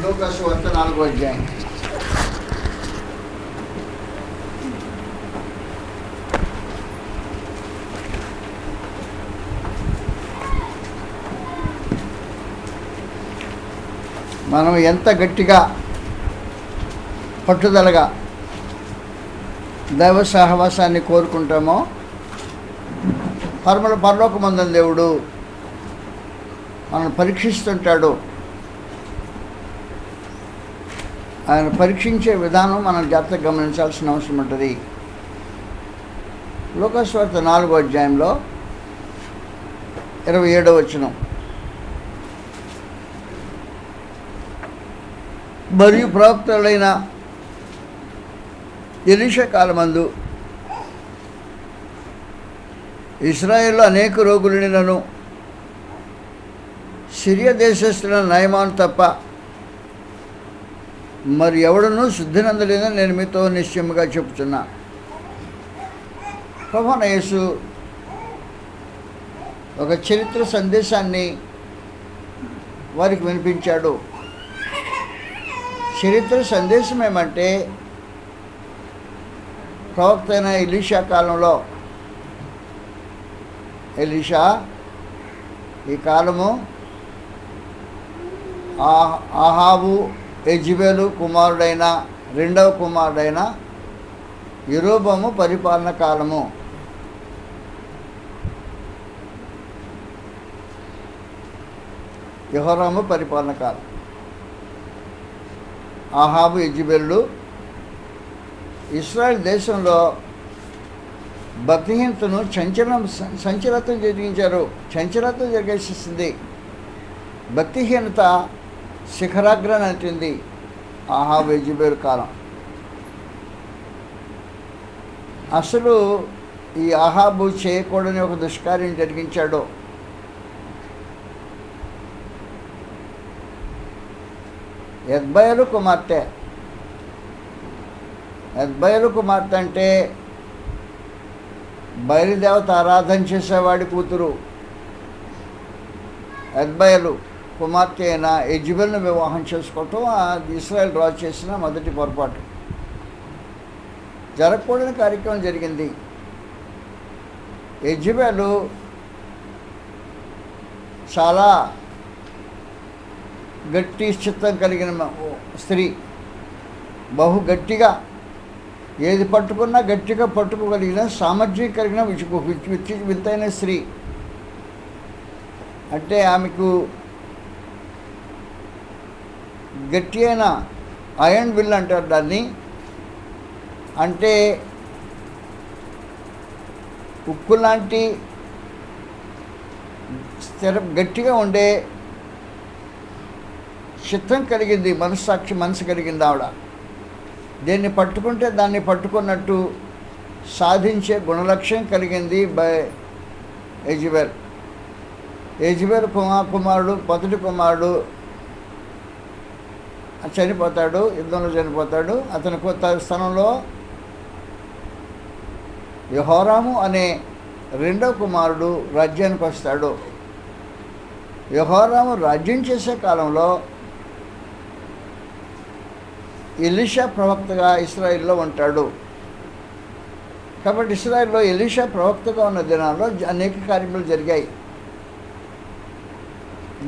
లూకాసు వార్త 4వ అధ్యాయం. మనం ఎంత గట్టిగా పట్టుదలగా దైవ సహవాసాన్ని కోరుకుంటామో పరలోకమందున్న దేవుడు మనల్ని పరీక్షిస్తుంటాడు. ఆయన పరీక్షించే విధానం మనం జాగ్రత్తగా గమనించాల్సిన అవసరం ఉంటుంది. లూకాసు వార్త 4వ అధ్యాయంలో 27వ వచనం. మరియు ప్రవక్తలైన ఎలీషా కాలమందు ఇశ్రాయేల్లో అనేక రోగులుండినను సిరియా దేశస్థుల నయమాను తప్ప మరి ఎవడనూ శుద్ధినందలేదని నేను మీతో నిశ్చయముగా చెప్తున్నా. ప్రభువైన యేసు ఒక చరిత్ర సందేశాన్ని వారికి వినిపించాడు. చరిత్ర సందేశం ఏమంటే, ప్రవక్త అయిన ఎలీషా కాలంలో, ఎలీషా ఈ కాలము ఆహాబు యెజెబెలు కుమారుడైన రెండవ కుమారుడైన యెరోబోము పరిపాలన కాలము. యెహోరాము పరిపాలన కాలం. ఆహాబు యెజెబెలు ఇశ్రాయేల్ దేశంలో భక్తిహీనతను సంచలనం జరిగించారు. సంచలనం జరిగేసింది. భక్తిహీనత శిఖరాగ్రాన్ని అంటింది ఆహాబు యెజెబెలు కాలం. అసలు ఈ ఆహాబు చేయకూడని ఒక దుష్కార్యం జరిగించాడు. యెజ్బయలు కుమార్తె అంటే బయలుదేవత ఆరాధన చేసేవాడి కూతురు. యెజ్బయలు కుమార్తె అయిన యెజెబెలును వివాహం చేసుకోవటం ఇశ్రాయేల్ రాజు చేసిన మొదటి పొరపాటు. జరగకూడని కార్యక్రమం జరిగింది. యెజెబెలు చాలా గట్టి చిత్తం కలిగిన స్త్రీ. బహు గట్టిగా ఏది పట్టుకున్నా గట్టిగా పట్టుకోగలిగిన సామర్థ్యం కలిగిన వింతైన స్త్రీ. అంటే ఆమెకు గట్టి అయిన ఐరన్ విల్ అంటారు దాన్ని. అంటే ఉక్కు లాంటి గట్టిగా ఉండే చిత్తం కలిగింది, మనసు కలిగింది ఆవిడ. దేన్ని పట్టుకుంటే దాన్ని పట్టుకున్నట్టు సాధించే గుణలక్ష్యం కలిగింది యెజెబెలు కుమారుడు మొదటి కుమారుడు చనిపోతాడు, యుద్ధంలో చనిపోతాడు. అతని కొత్త స్థానంలో యెహోరాము అనే రెండవ కుమారుడు రాజ్యానికి వస్తాడు. యెహోరాము రాజ్యం చేసే కాలంలో ఎలీషా ప్రవక్తగా ఇశ్రాయేల్లో ఉంటాడు. కాబట్టి ఇశ్రాయేల్లో ఎలీషా ప్రవక్తగా ఉన్న దినాల్లో అనేక కార్యములు జరిగాయి.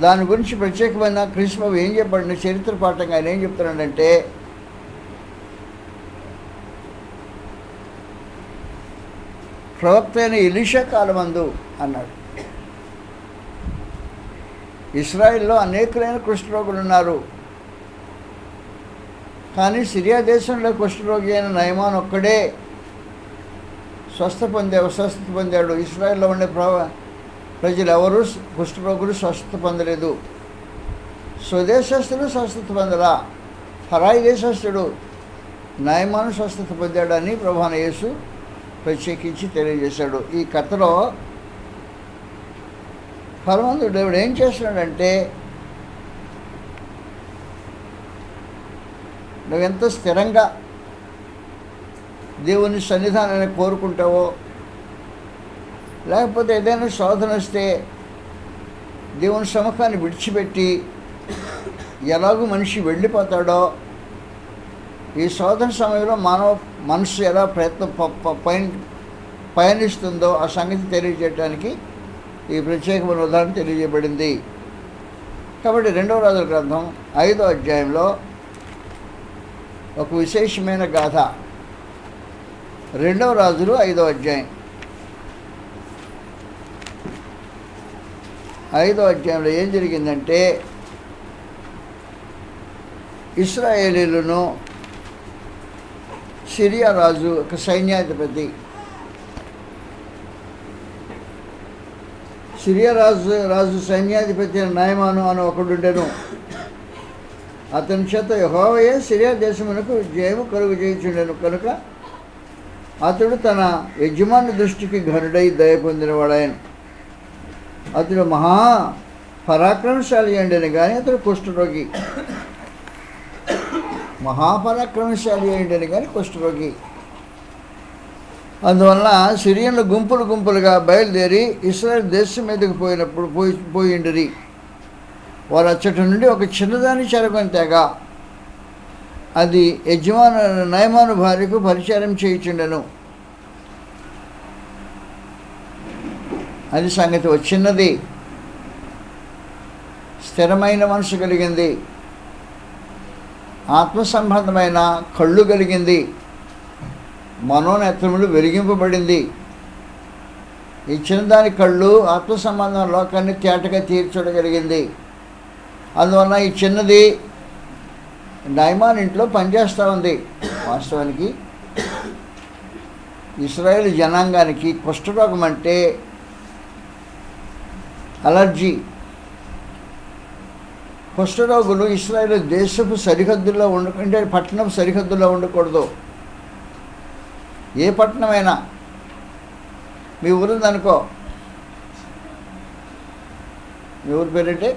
దాని గురించి ప్రత్యేకమైన క్రీస్తు ఏం చెప్పండి చరిత్ర పాఠంగా ఆయన ఏం చెప్తున్నాడంటే, ప్రవక్త అయిన ఎలీషా కాలమందు అన్నాడు. ఇశ్రాయేల్లో అనేకులైన కుష్ఠరోగులు ఉన్నారు. కానీ సిరియా దేశంలో కుష్ఠరోగి అయిన నయమాను ఒక్కడే స్వస్థత పొందాడు. ఇశ్రాయేల్లో ఉండే ప్రజలు ఎవరు కుష్ఠరోగులు స్వస్థత పొందలేదు. స్వదేశస్థుడు స్వస్థత పొందరా, పరాయి దేశస్థుడు నయమాను స్వస్థత పొందాడని ప్రభువైన యేసు ప్రత్యేకించి తెలియజేశాడు. ఈ కథలో పరమంతుడు దేవుడు ఏం చేస్తున్నాడంటే, నువ్వెంత స్థిరంగా దేవుని సన్నిధానాన్ని కోరుకుంటావో, లేకపోతే ఏదైనా శోధన వస్తే దేవుని సముఖాన్ని విడిచిపెట్టి ఎలాగూ మనిషి వెళ్ళిపోతాడో, ఈ శోధన సమయంలో మానవ మనసు ఎలా పయనిస్తుందో ఆ సంగతి తెలియజేయడానికి ఈ ప్రత్యేకమైన ఉదాహరణ తెలియజేయబడింది. కాబట్టి 2వ రాజుల గ్రంథం 5వ అధ్యాయంలో ఒక విశేషమైన గాథ. 2వ రాజులు 5వ అధ్యాయం. 5వ అధ్యాయంలో ఏం జరిగిందంటే, ఇశ్రాయేలీయులను సిరియా రాజు ఒక సైన్యాధిపతి, సిరియా రాజు సైన్యాధిపతి నయమాను అని ఒకడుండెను. అతని చేత యెహోవాయే సిరియా దేశమునకు జయము కలుగు చేయుచుండెను కనుక అతడు తన యజమాని దృష్టికి ఘనుడై దయ పొందినవాడాయను. అతడు మహా పరాక్రమశాలి అండేను కానీ అతడు కుష్ఠరోగి. మహాపరాక్రమశాలి అయిండని కానీ కుష్ఠరోగి. అందువలన సిరియన్లు గుంపులుగా బయలుదేరి ఇశ్రాయేలు దేశం మీదకి పోయిండిరి. వారు అచ్చటి నుండి ఒక చిన్నదాన్ని చెరకొని తెగ, అది నయమాను భార్యకు పరిచారం చేయుచుండెను. అది సంగతి. చిన్నది, స్థిరమైన మనసు కలిగింది, ఆత్మ సంబంధమైన కళ్ళు కలిగింది, మనోనేత్రములు వెలిగింపబడింది. ఈ చిన్నదాని కళ్ళు ఆత్మ సంబంధం లోకాన్ని తేటగా తీర్చగలిగింది. అందువలన ఈ చిన్నది నయమాన్ ఇంట్లో పనిచేస్తూ ఉంది. వాస్తవానికి ఇశ్రాయేలు జనాంగానికి కుష్ఠరోగం అంటే అలర్జీ. కుష్ఠరోగులు ఇశ్రాయేలు దేశపు సరిహద్దుల్లో అంటే పట్టణం సరిహద్దుల్లో ఉండకూడదు. ఏ పట్టణమైనా, మీ ఊరుందనుకో, మీ ఊరి పేరంటే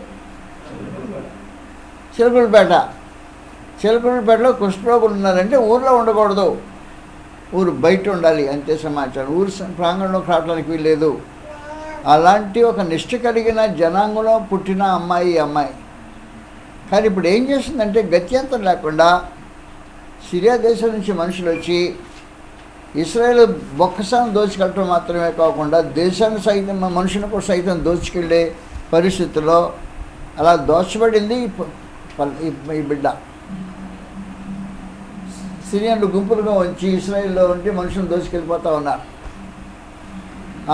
చిలకలూరుపేటలో కుష్ఠరోగులు ఉన్నారంటే ఊర్లో ఉండకూడదు, ఊరు బయట ఉండాలి, అంతే సమాచారం. ఊరు ప్రాంగణంలో రావడానికి వీల్లేదు. అలాంటి ఒక నిష్ఠ కలిగిన జనాంగంలో పుట్టిన అమ్మాయి. కానీ ఇప్పుడు ఏం చేస్తుందంటే గత్యంతరం లేకుండా సిరియా దేశం నుంచి మనుషులు వచ్చి ఇశ్రాయేలు బొక్కసాన్ని దోచుకెళ్ళటం మాత్రమే కాకుండా దేశాన్ని సైతం, మనుషులకు సైతం దోచుకెళ్ళే పరిస్థితుల్లో అలా దోచబడింది ఈ బిడ్డ. సిరియన్లు గుంపులుగా వచ్చి ఇశ్రాయేల్లో ఉంటే మనుషులను దోచుకెళ్ళిపోతూ ఉన్నారు.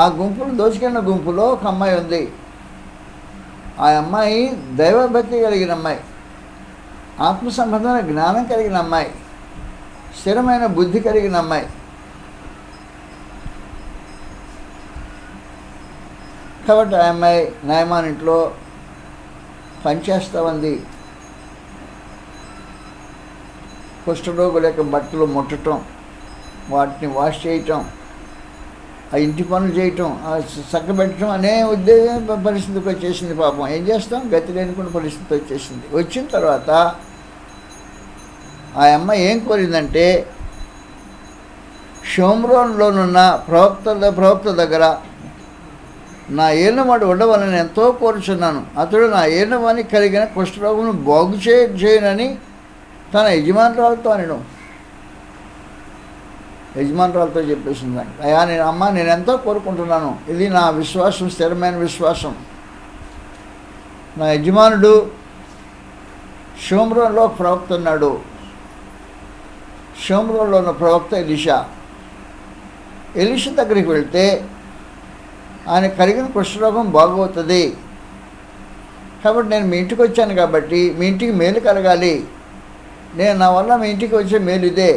ఆ దోచుకెళ్ళిన గుంపులో ఒక అమ్మాయి ఉంది. ఆ అమ్మాయి దైవభక్తి కలిగిన అమ్మాయి, ఆత్మ సంబంధమైన జ్ఞానం కలిగిన అమ్మాయి, స్థిరమైన బుద్ధి కలిగిన అమ్మాయి. కాబట్టి ఆ అమ్మాయి నయమాన్ ఇంట్లో పనిచేస్తూ ఉంది. కుష్ఠరోగుల యొక్క బట్టలు ముట్టడం, వాటిని వాష్ చేయటం, ఆ ఇంటి పనులు చేయటం, చక్కబెట్టడం అనే ఉద్దేశం పరిస్థితికి వచ్చేసింది. పాపం ఏం చేస్తాం, గతి లేనికున్న పరిస్థితి వచ్చేసింది. వచ్చిన తర్వాత ఆ అమ్మాయి ఏం కోరిందంటే, షోమ్రోన్లోనున్న ప్రవక్త దగ్గర నా ఏలినవాడు ఉండవాలని ఎంతో కోరుచున్నాను. అతడు నా ఏలినవానికి కలిగిన కుష్ఠరోగమును బాగు చేయనని తన యజమానురాలతో చెప్పేసింది. అయ్యా నేను ఎంతో కోరుకుంటున్నాను, ఇది నా విశ్వాసం, స్థిరమైన విశ్వాసం. నా యజమానుడు షోమ్రోన్లో ప్రవక్త ఉన్నాడు. షోమ్రోన్లో ఉన్న ప్రవక్త ఎలీషా దగ్గరికి వెళ్తే ఆయన కలిగిన కుష్ఠరోగం బాగవుతుంది. కాబట్టి నేను మీ ఇంటికి వచ్చాను కాబట్టి మీ ఇంటికి మేలు కలగాలి. నా వల్ల మీ ఇంటికి వచ్చే మేలు ఇదే.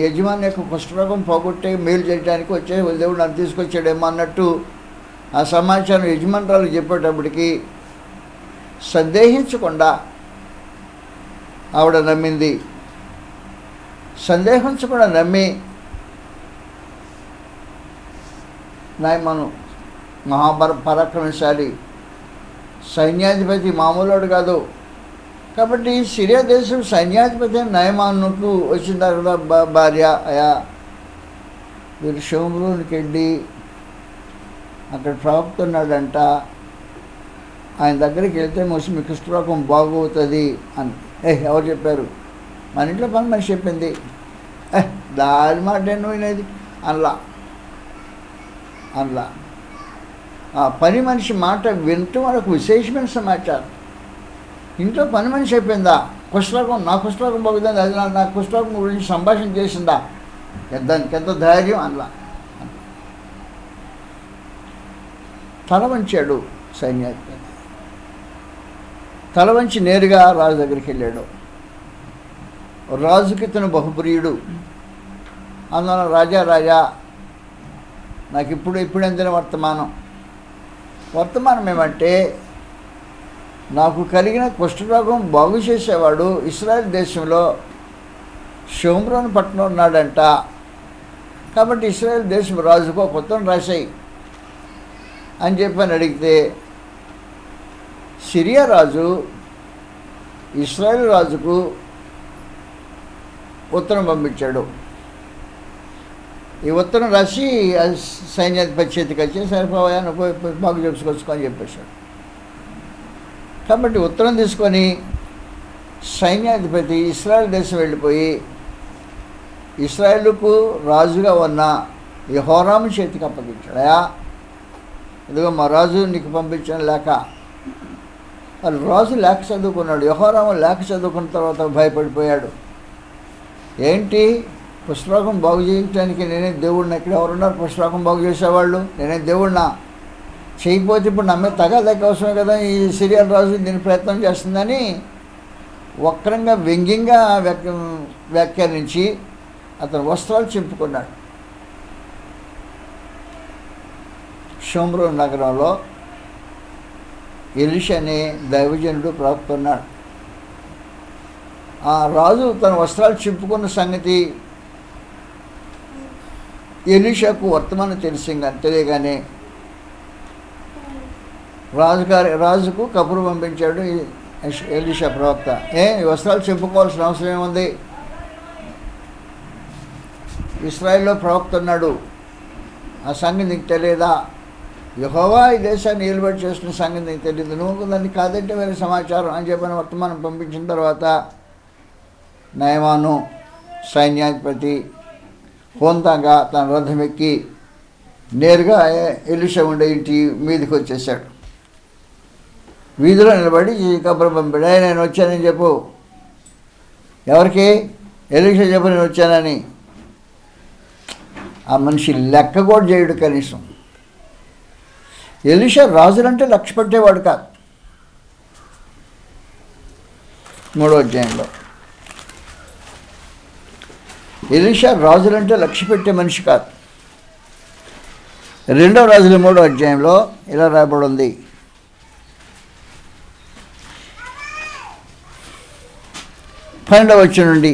యజమాని యొక్క కుష్ఠరోగం పోగొట్టే మేలు చేయడానికి వచ్చే దేవుడు నన్ను తీసుకొచ్చాడేమో అన్నట్టు ఆ సమాచారం యజమానురాలు చెప్పేటప్పటికి సందేహించకుండా ఆవిడ నమ్మింది. సందేహించకుండా నమ్మి నయమాను పరాక్రమశాలి, సైన్యాధిపతి, మామూలుడు కాదు. కాబట్టి సిరియా దేశం సైన్యాధిపతి నయమానుకు వచ్చిన తర్వాత భార్య, అయా వీరు షోమ్రోన్కి వెళ్ళి అక్కడ ప్రవక్త ఉన్నాడంట, ఆయన దగ్గరికి వెళ్తే మీ కుష్ఠరోగం బాగవుతుంది అని. ఎవరు చెప్పారు? మన ఇంట్లో పని మనిషి చెప్పింది. దాని మాట నువ్వు వినేది అనలా. ఆ పని మనిషి మాట వింటూ మనకు విశేషమైన సమాచారం. ఇంట్లో పని మనిషి చెప్పిందా కుష్ఠరోగం, నా కుష్ఠరోగం బాగుంది, అది నా కుష్ఠరోగం గురించి సంభాషణ చేసిందా, దానికి ఎంత ధైర్యం అనలా. తల వంచాడు సైన్యాధిపతి. తల వంచి నేరుగా రాజు దగ్గరికి వెళ్ళాడు. రాజుకి ఇతను బహుప్రియుడు. అందువల్ల రాజా నాకు ఇప్పుడు అందిన వర్తమానం ఏమంటే, నాకు కలిగిన కుష్ఠరోగం బాగు చేసేవాడు ఇశ్రాయేల్ దేశంలో షోమ్రోను పట్టణం ఉన్నాడంట. కాబట్టి ఇశ్రాయేల్ దేశం రాజుకు ఒక ఉత్తరం రాశాయి అని చెప్పని అడిగితే, సిరియా రాజు ఇశ్రాయేల్ రాజుకు ఉత్తరం పంపించాడు. ఈ ఉత్తరం రాసి సైన్యాధిపతి చేతికి వచ్చి సరిపోయా నువ్వు బాగు చేసుకోవచ్చు అని చెప్పేశాడు. కాబట్టి ఉత్తరం తీసుకొని సైన్యాధిపతి ఇశ్రాయేల్ దేశం వెళ్ళిపోయి ఇశ్రాయేలుకు రాజుగా ఉన్న యెహోరాము చేతికి అప్పగించాడు. ఇదిగో మా రాజు నీకు పంపించాను లేక. వాళ్ళు రాజు లేఖ చదువుకున్నాడు. యెహోరాము లేఖ చదువుకున్న తర్వాత భయపడిపోయాడు. ఏంటి, కుష్ఠరోగం బాగు చేయించడానికి నేనే దేవుడిని? ఇక్కడ ఎవరున్నారు కుష్ఠరోగం బాగు చేసేవాళ్ళు? నేనే దేవుడినా? చేయకపోతే ఇప్పుడు నమ్మే తగాదాకి అవసరమే కదా. ఈ సిరియా రాజు దీని ప్రయత్నం చేస్తుందని వక్రంగా వ్యంగ్యంగా వ్యాఖ్యానించి అతను వస్త్రాలు చింపుకున్నాడు. షోమ్రోను నగరంలో ఎలీషా అనే దైవజనుడు ప్రవక్త ఉన్నాడు. ఆ రాజు తన వస్త్రాలు చింపుకున్న సంగతి ఎలీషాకు వర్తమానం తెలియగానే రాజుకు కబురు పంపించాడు ఎలీషా ప్రవక్త. ఈ వస్త్రాలు చింపుకోవాల్సిన అవసరం ఏముంది? ఇశ్రాయేల్లో ప్రవక్త ఉన్నాడు, ఆ సంగతి నీకు తెలియదా? యెహోవా ఈ దేశాన్ని ఏలుబడి చేస్తున్న సంగతి నీకు తెలియదు, నువ్వు దాన్ని కాదంటే వేరే సమాచారం అని చెప్పిన వర్తమానం పంపించిన తర్వాత నయమాను సైన్యాధిపతి హోందాగా తన రథం ఎక్కి నేరుగా ఎలీషా ఉండే ఇంటి మీదకి వచ్చేసాడు. వీధిలో నిలబడి కబురు పంపాడు. నేను వచ్చానని చెప్పు. ఎవరికి? ఎలీషా చెప్పు నేను వచ్చానని. ఆ మనిషి లెక్క కూడా చేయడు కనీసం. ఎలీషా రాజులంటే లక్ష్య పెట్టేవాడు కాదు. 3వ అధ్యాయంలో ఎలీషా రాజులంటే లక్ష్య పెట్టే మనిషి కాదు. 2వ రాజుల 3వ అధ్యాయంలో ఇలా రాయబడి ఉంది. 12వ వచనం నుండి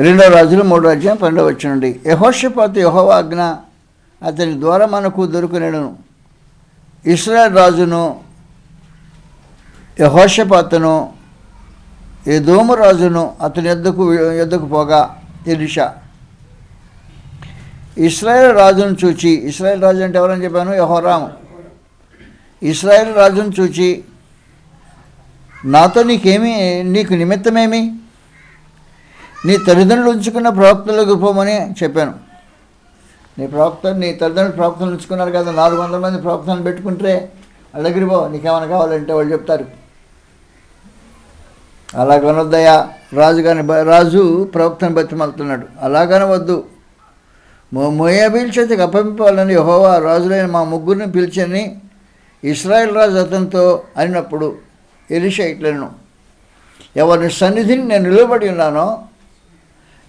2వ రాజులు 3వ అధ్యాయం 12వ వచనం నుండి, యెహోషాపాతు యెహోవా ఆజ్ఞ అతని ద్వారా మనకు దొరుకునేను. ఇశ్రాయేలు రాజును యెహోషాపాతును ఎదోము రాజును అతని యొద్దకు పోగా ఎలీషా ఇశ్రాయేలు రాజును చూచి, ఇశ్రాయేల్ రాజు అంటే ఎవరని చెప్పాను? యెహోరాము. ఇశ్రాయేల్ రాజును చూచి, నాతో నీకు నిమిత్తమేమి? నీ తల్లిదండ్రులు ఉంచుకున్న ప్రవక్తలకు పోమని చెప్పాను. నీ తల్లిదండ్రులు ప్రవక్తలు ఉంచుకున్నారు కదా, 400 మంది ప్రవక్తలను పెట్టుకుంటే వాళ్ళ దగ్గరికి పో, నీకేమైనా కావాలంటే వాళ్ళు చెప్తారు. అలాగనొద్దయా రాజు ప్రవక్తను బతిమలుతున్నాడు. అలాగనవద్దు, మోయాబీల చేతికి అప్పగింపాలని యెహోవా రాజులైన మా ముగ్గురిని పిలిచని ఇశ్రాయేల్ రాజు అతనితో అనినప్పుడు ఎలీషా ఇట్లను, ఎవరి సన్నిధిని నేను నిలబడి ఉన్నానో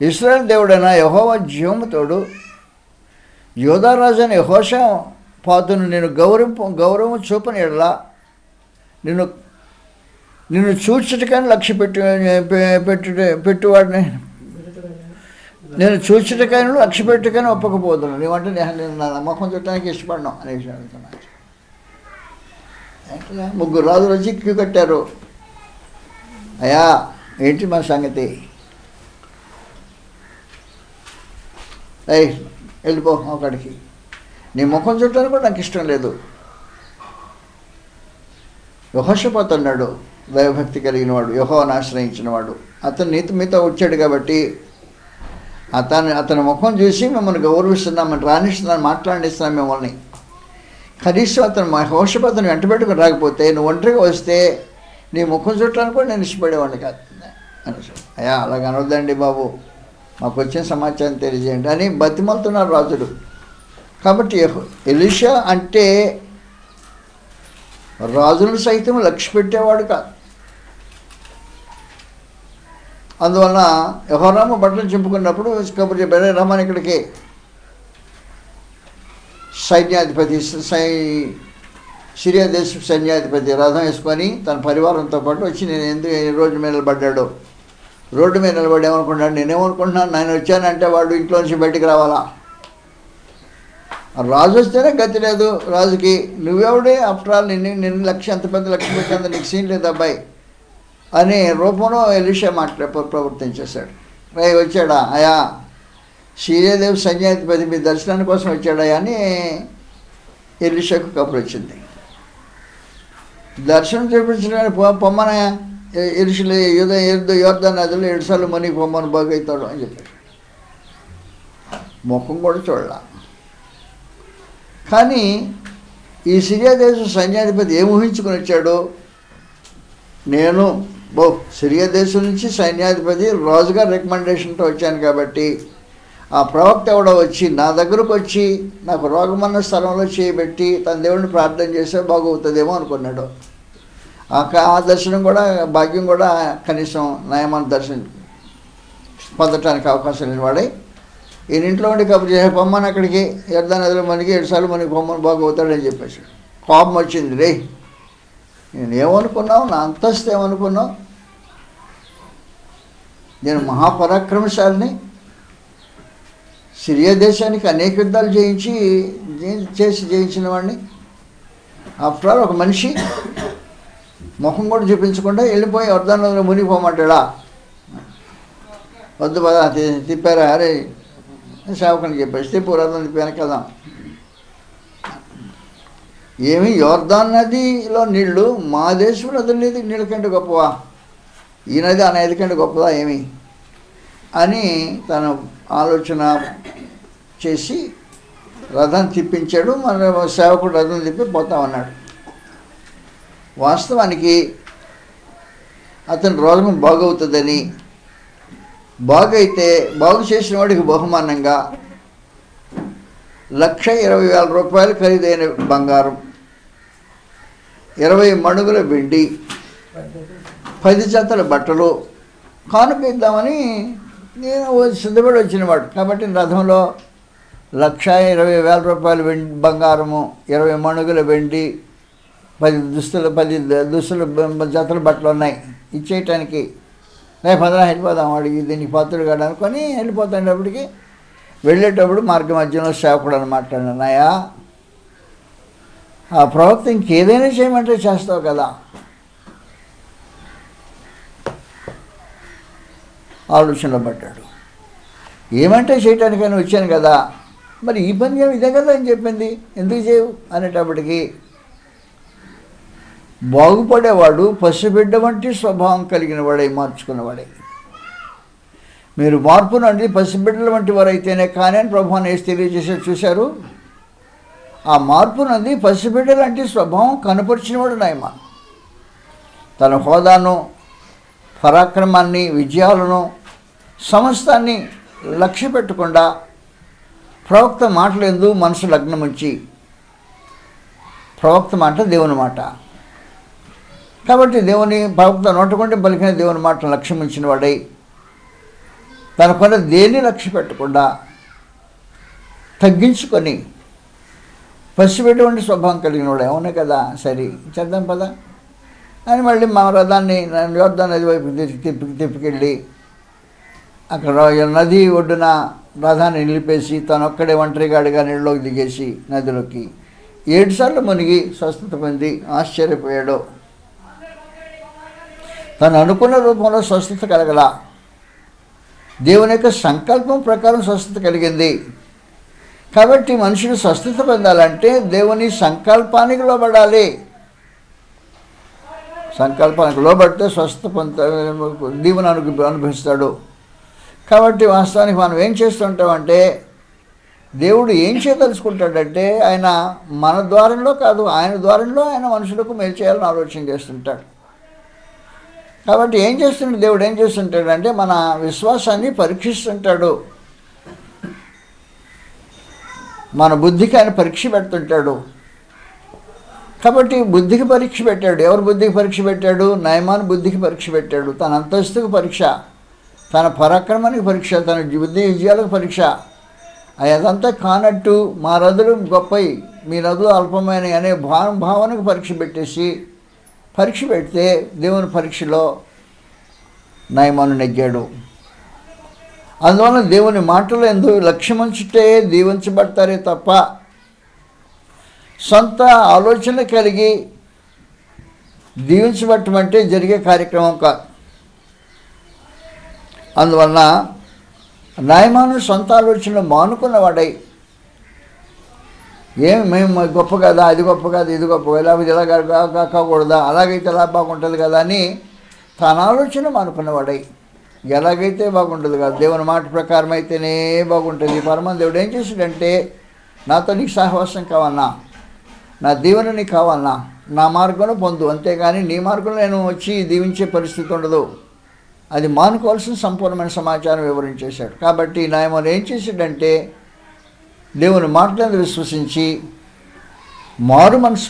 ఇశ్రాయేల్ దేవుడైన యెహోవా జీవముతోడు యోధారాజు అయిన యెహోషాపాతును నేను గౌరవం చూపని ఎడల నిన్ను చూచుటకని లక్ష్య పెట్టువాడిని, నేను చూచుటకైనా లక్ష్య పెట్టుకని ఒప్పకపోతున్నాను. నీవంటే నేను నా నమ్మకం చూడటానికి ఇష్టపడినాం అనేసి అడుగుతున్నాను. ముగ్గురు రాజులు వచ్చి క్యూ కట్టారు. అయ్యా ఏంటి మా సంగతి? వెళ్ళిపో అక్కడికి, నీ ముఖం చూడటానికి కూడా నాకు ఇష్టం లేదు. యెహోషాపాతు అన్నాడు, దైవభక్తి కలిగిన వాడు, యెహోవాను ఆశ్రయించిన వాడు, అతను నీతి మీతో వచ్చాడు కాబట్టి అతని ముఖం చూసి మిమ్మల్ని గౌరవిస్తున్నాం, మిమ్మల్ని రాణిస్తున్నాం, మాట్లాడిస్తున్నాం మిమ్మల్ని. కనీసం అతను యెహోషాపాతుని వెంట పెట్టుకుని రాకపోతే, నువ్వు ఒంటరిగా వస్తే నీ ముఖం చుట్టానికి కూడా నేను ఇష్టపడేవాడిని కాదు అని. అయ్యా అలాగ అనొద్దండి బాబు, మాకు వచ్చిన సమాచారం తెలియజేయండి అని బతిమలుతున్నారు రాజుడు. కాబట్టి ఎలీషా అంటే రాజులను సైతం లక్ష్య పెట్టేవాడు కాదు. అందువలన యెహోరాము బట్టలు చింపుకున్నప్పుడు కబురు చెప్పారు, రమ్మని ఇక్కడికి సైన్యాధిపతి సిరియా దేశ సైన్యాధిపతి రథం వేసుకొని తన పరివారంతో పాటు వచ్చి నేను ఎందుకు రోడ్డు మీద నిలబడ్డాడు, రోడ్డు మీద నిలబడి ఏమనుకుంటున్నాడు, నేనేమనుకుంటున్నాను, నేను వచ్చానంటే వాడు ఇంట్లో నుంచి బయటికి రావాలా, రాజు వస్తేనే గతి లేదు రాజుకి, నువ్వెవడే ఆఫ్టర్ ఆల్ నిన్ను లక్ష్యం అంత పెద్ద లక్ష్యం పెట్టేంత నీకు సీన్ లేదు అబ్బాయి అనే రూపంలో ఎలీషా ప్రవర్తించేశాడు. వచ్చాడా అయా సిరియాదేవి సైన్యాధిపతి మీ దర్శనాని కోసం వచ్చాడా అని ఎలీషాకు కబురు వచ్చింది. దర్శనం చూపించడానికి పొమ్మన ఎలీషా యోర్దాను నదిలో 7 సార్లు మునిగి పొమ్మను బాగవుతాడు అని చెప్పాడు. ముఖం కూడా చూడాల. కానీ ఈ సిరియా దేశ సైన్యాధిపతి ఏం ఊహించుకుని వచ్చాడు, నేను సిరియా దేశం నుంచి సైన్యాధిపతి రాజుగారు రికమెండేషన్తో వచ్చాను కాబట్టి ఆ ప్రవక్త ఎవడో వచ్చి నా దగ్గరకు వచ్చి నాకు రోగమన్న స్థలంలో చేయబెట్టి తన దేవుడిని ప్రార్థన చేస్తే బాగవుతుందేమో అనుకున్నాడు. ఆ దర్శనం కూడా భాగ్యం కూడా కనీసం నయమాన దర్శనం పొందటానికి అవకాశం లేని వాడే ఈయన ఇంట్లో ఉండి కబురు చేసే పొమ్మని అక్కడికి యోర్దాను నదిలో మనకి 7 సార్లు మనకి పొమ్మని బాగవుతాడని చెప్పేసి కోపం వచ్చింది. రే నేను ఏమనుకున్నావు, నా అంతస్తు ఏమనుకున్నావు, నేను మహాపరాక్రమశాలిని, సిరియా దేశానికి అనేక యుద్ధాలు జయించిన వాడిని, ఆఫ్టర్ ఆల్ ఒక మనిషి ముఖం కూడా చూపించకుండా వెళ్ళిపోయి యోర్దాను నదిలో మునిగిపోమంటాడా, వద్దు పదా తిప్పారా, అరే సేవకుని చెప్పేసి తిప్పురథం తిప్పాను కదా. ఏమి యోర్దాను నదిలో నీళ్లు మా దేశం నదుల నీళ్ళ కంటే గొప్పవా, ఈ నది ఆ నది కంటే గొప్పదా ఏమి అని తన ఆలోచన చేసి రథం తిప్పించాడు. మన సేవకుడు రథం తిప్పి పోతామన్నాడు. వాస్తవానికి అతని రోగం బాగవుతుందని, బాగు చేసిన వాడికి బహుమానంగా 1,20,000 రూపాయలు ఖరీదైన బంగారం, 20 మణుగుల వెండి, 10 జతల బట్టలు కానుక ఇద్దామని నేను సిద్ధపడి వచ్చినవాడు. కాబట్టి రథంలో 1,20,000 రూపాయలు బంగారము, 20 మణుగుల వెండి, 10 దుస్తులు జతల బట్టలు ఉన్నాయి ఇచ్చేయటానికి. పదరా వెళ్ళిపోదాం, వాడికి దీనికి పాత్రుడు కాదు అనుకొని వెళ్ళిపోతాడప్పటికి వెళ్ళేటప్పుడు మార్గ మధ్యలో సేవకుడు అని మాట్లాడినాయా, ఆ ప్రవక్త ఇంకేదైనా చేయమంటే చేస్తావు కదా. ఆలోచనలో పడ్డాడు. ఏమంటే చేయటానికైనా వచ్చాను కదా, మరి ఈ పని ఇదే కదా అని చెప్పింది, ఎందుకు చేయవు అనేటప్పటికీ బాగుపడేవాడు పసిబిడ్డ వంటి స్వభావం కలిగిన వాడై మార్చుకున్నవాడే. మీరు మార్పు నుండి పసిబిడ్డల వంటి వారైతేనే కానీ అని ప్రభువుని వేసి తెలియజేసేది చూశారు. ఆ మార్పు నుండి పసిబిడ్డ లాంటి స్వభావం కనపరిచినవాడు నయమాన్. తన హోదాను, పరాక్రమాన్ని, విజయాలను, సమస్తాన్ని లక్ష్య పెట్టకుండా ప్రవక్త మాటలందు మనసు లగ్నముంచి, ప్రవక్త మాట దేవుని మాట కాబట్టి దేవుని ప్రవక్త నోటకుంటే పలికిన దేవుని మాటను లక్ష్యం ఉంచిన వాడై తనకున్న దేన్ని లక్ష్య పెట్టకుండా తగ్గించుకొని పసిపెటువంటి స్వభావం కలిగిన వాడు. అవునే కదా, సరే చేద్దాం పదా అని మళ్ళీ మా రథాన్ని యోర్దాను నది వైపు తిప్పికెళ్ళి అక్కడ నది ఒడ్డున రథాన్ని నిలిపేసి తనొక్కడే ఒంటరిగాడిగా నీళ్ళలోకి దిగేసి నదిలోకి 7 సార్లు మునిగి స్వస్థత పొంది ఆశ్చర్యపోయాడు. తను అనుకున్న రూపంలో స్వస్థత కలగల, దేవుని యొక్క సంకల్పం ప్రకారం స్వస్థత కలిగింది. కాబట్టి మనుషులు స్వస్థత పొందాలంటే దేవుని సంకల్పానికి లోబడాలి. సంకల్పానికి లోబడితే స్వస్థ దీవెన అనుభవిస్తాడు. కాబట్టి వాస్తవానికి మనం ఏం చేస్తుంటామంటే, దేవుడు ఏం చేయదలుచుకుంటాడంటే ఆయన మన ద్వారంలో కాదు, ఆయన ద్వారంలో ఆయన మనుషులకు మేలు చేయాలని ఆలోచన చేస్తుంటాడు. కాబట్టి ఏం చేస్తుంటాడు దేవుడు, ఏం చేస్తుంటాడంటే మన విశ్వాసాన్ని పరీక్షిస్తుంటాడు. మన బుద్ధికి ఆయన పరీక్ష పెడుతుంటాడు. కాబట్టి బుద్ధికి పరీక్ష పెట్టాడు. ఎవరు బుద్ధికి పరీక్ష పెట్టాడు? నయమాను బుద్ధికి పరీక్ష పెట్టాడు. తన అంతస్తుకు పరీక్ష, తన పరాక్రమానికి పరీక్ష, తన బుద్ధి విజయాలకు పరీక్ష. అదంతా కానట్టు మా రథులు గొప్పవి, మీ రథులు అల్పమైన అనే భావనకు పరీక్ష పెట్టేసి, పరీక్ష పెడితే దేవుని పరీక్షలో నయమాను నెగ్గాడు. అందువలన దేవుని మాటలు ఎందుకు లక్ష్యముంచితే దీవించబడతారే తప్ప సొంత ఆలోచన కలిగి దీవించబడటం అంటే జరిగే కార్యక్రమం కాదు. అందువలన నయమాను సొంత ఆలోచనలు మానుకున్నవాడై, మేము గొప్ప కదా, అది గొప్ప కదా, ఇది గొప్ప కదా, ఇలా కాకూడదా, అలాగైతే ఎలా బాగుంటుంది కదా అని తన ఆలోచన మానుకున్నవాడై, ఎలాగైతే బాగుంటుంది కాదు, దేవుని మాట ప్రకారం అయితేనే బాగుంటుంది. పరమ దేవుడు ఏం చేశాడంటే, నాతో నీకు సహవాసం కావాలన్నా, నా దీవెన నీకు కావాలన్నా, నా మార్గంలో పొందు, అంతేగాని నీ మార్గంలో నేను వచ్చి దీవించే పరిస్థితి ఉండదు. అది మానుకోవాల్సిన సంపూర్ణమైన సమాచారం వివరించేశాడు. కాబట్టి నయమాను ఏం చేశాడంటే, దేవుని మాటలను విశ్వసించి మారు మనసు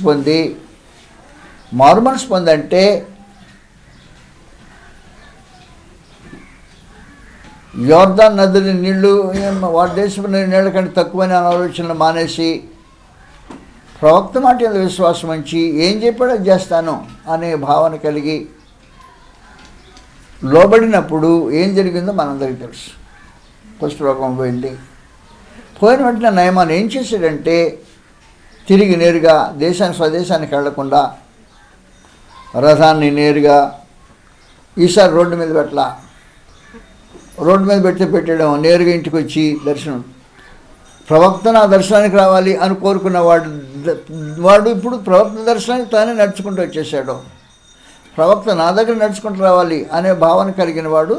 పొందంటే యోర్దాన్ నదిని నీళ్లు వాడి దేశం నీళ్ళ కంటే తక్కువని ఆలోచనలు మానేసి ప్రవక్త మాట మీద విశ్వాసం ఉంచి ఏం చెప్పాడో చేస్తాను అనే భావన కలిగి లోబడినప్పుడు ఏం జరిగిందో మనందరికీ తెలుసు. కుష్ఠరోగం పోయిన వెంటనే నయమాను ఏం చేశాడంటే, తిరిగి నేరుగా స్వదేశానికి వెళ్లకుండా రథాన్ని నేరుగా ఈసారి రోడ్డు మీద పెట్టడం, నేరుగా ఇంటికి వచ్చి దర్శనం. ప్రవక్త నా దర్శనానికి రావాలి అని కోరుకున్న వాడు ఇప్పుడు ప్రవక్త దర్శనానికి తానే నడుచుకుంటూ వచ్చేసాడు. ప్రవక్త నా దగ్గర నడుచుకుంటూ రావాలి అనే భావన కలిగిన వాడు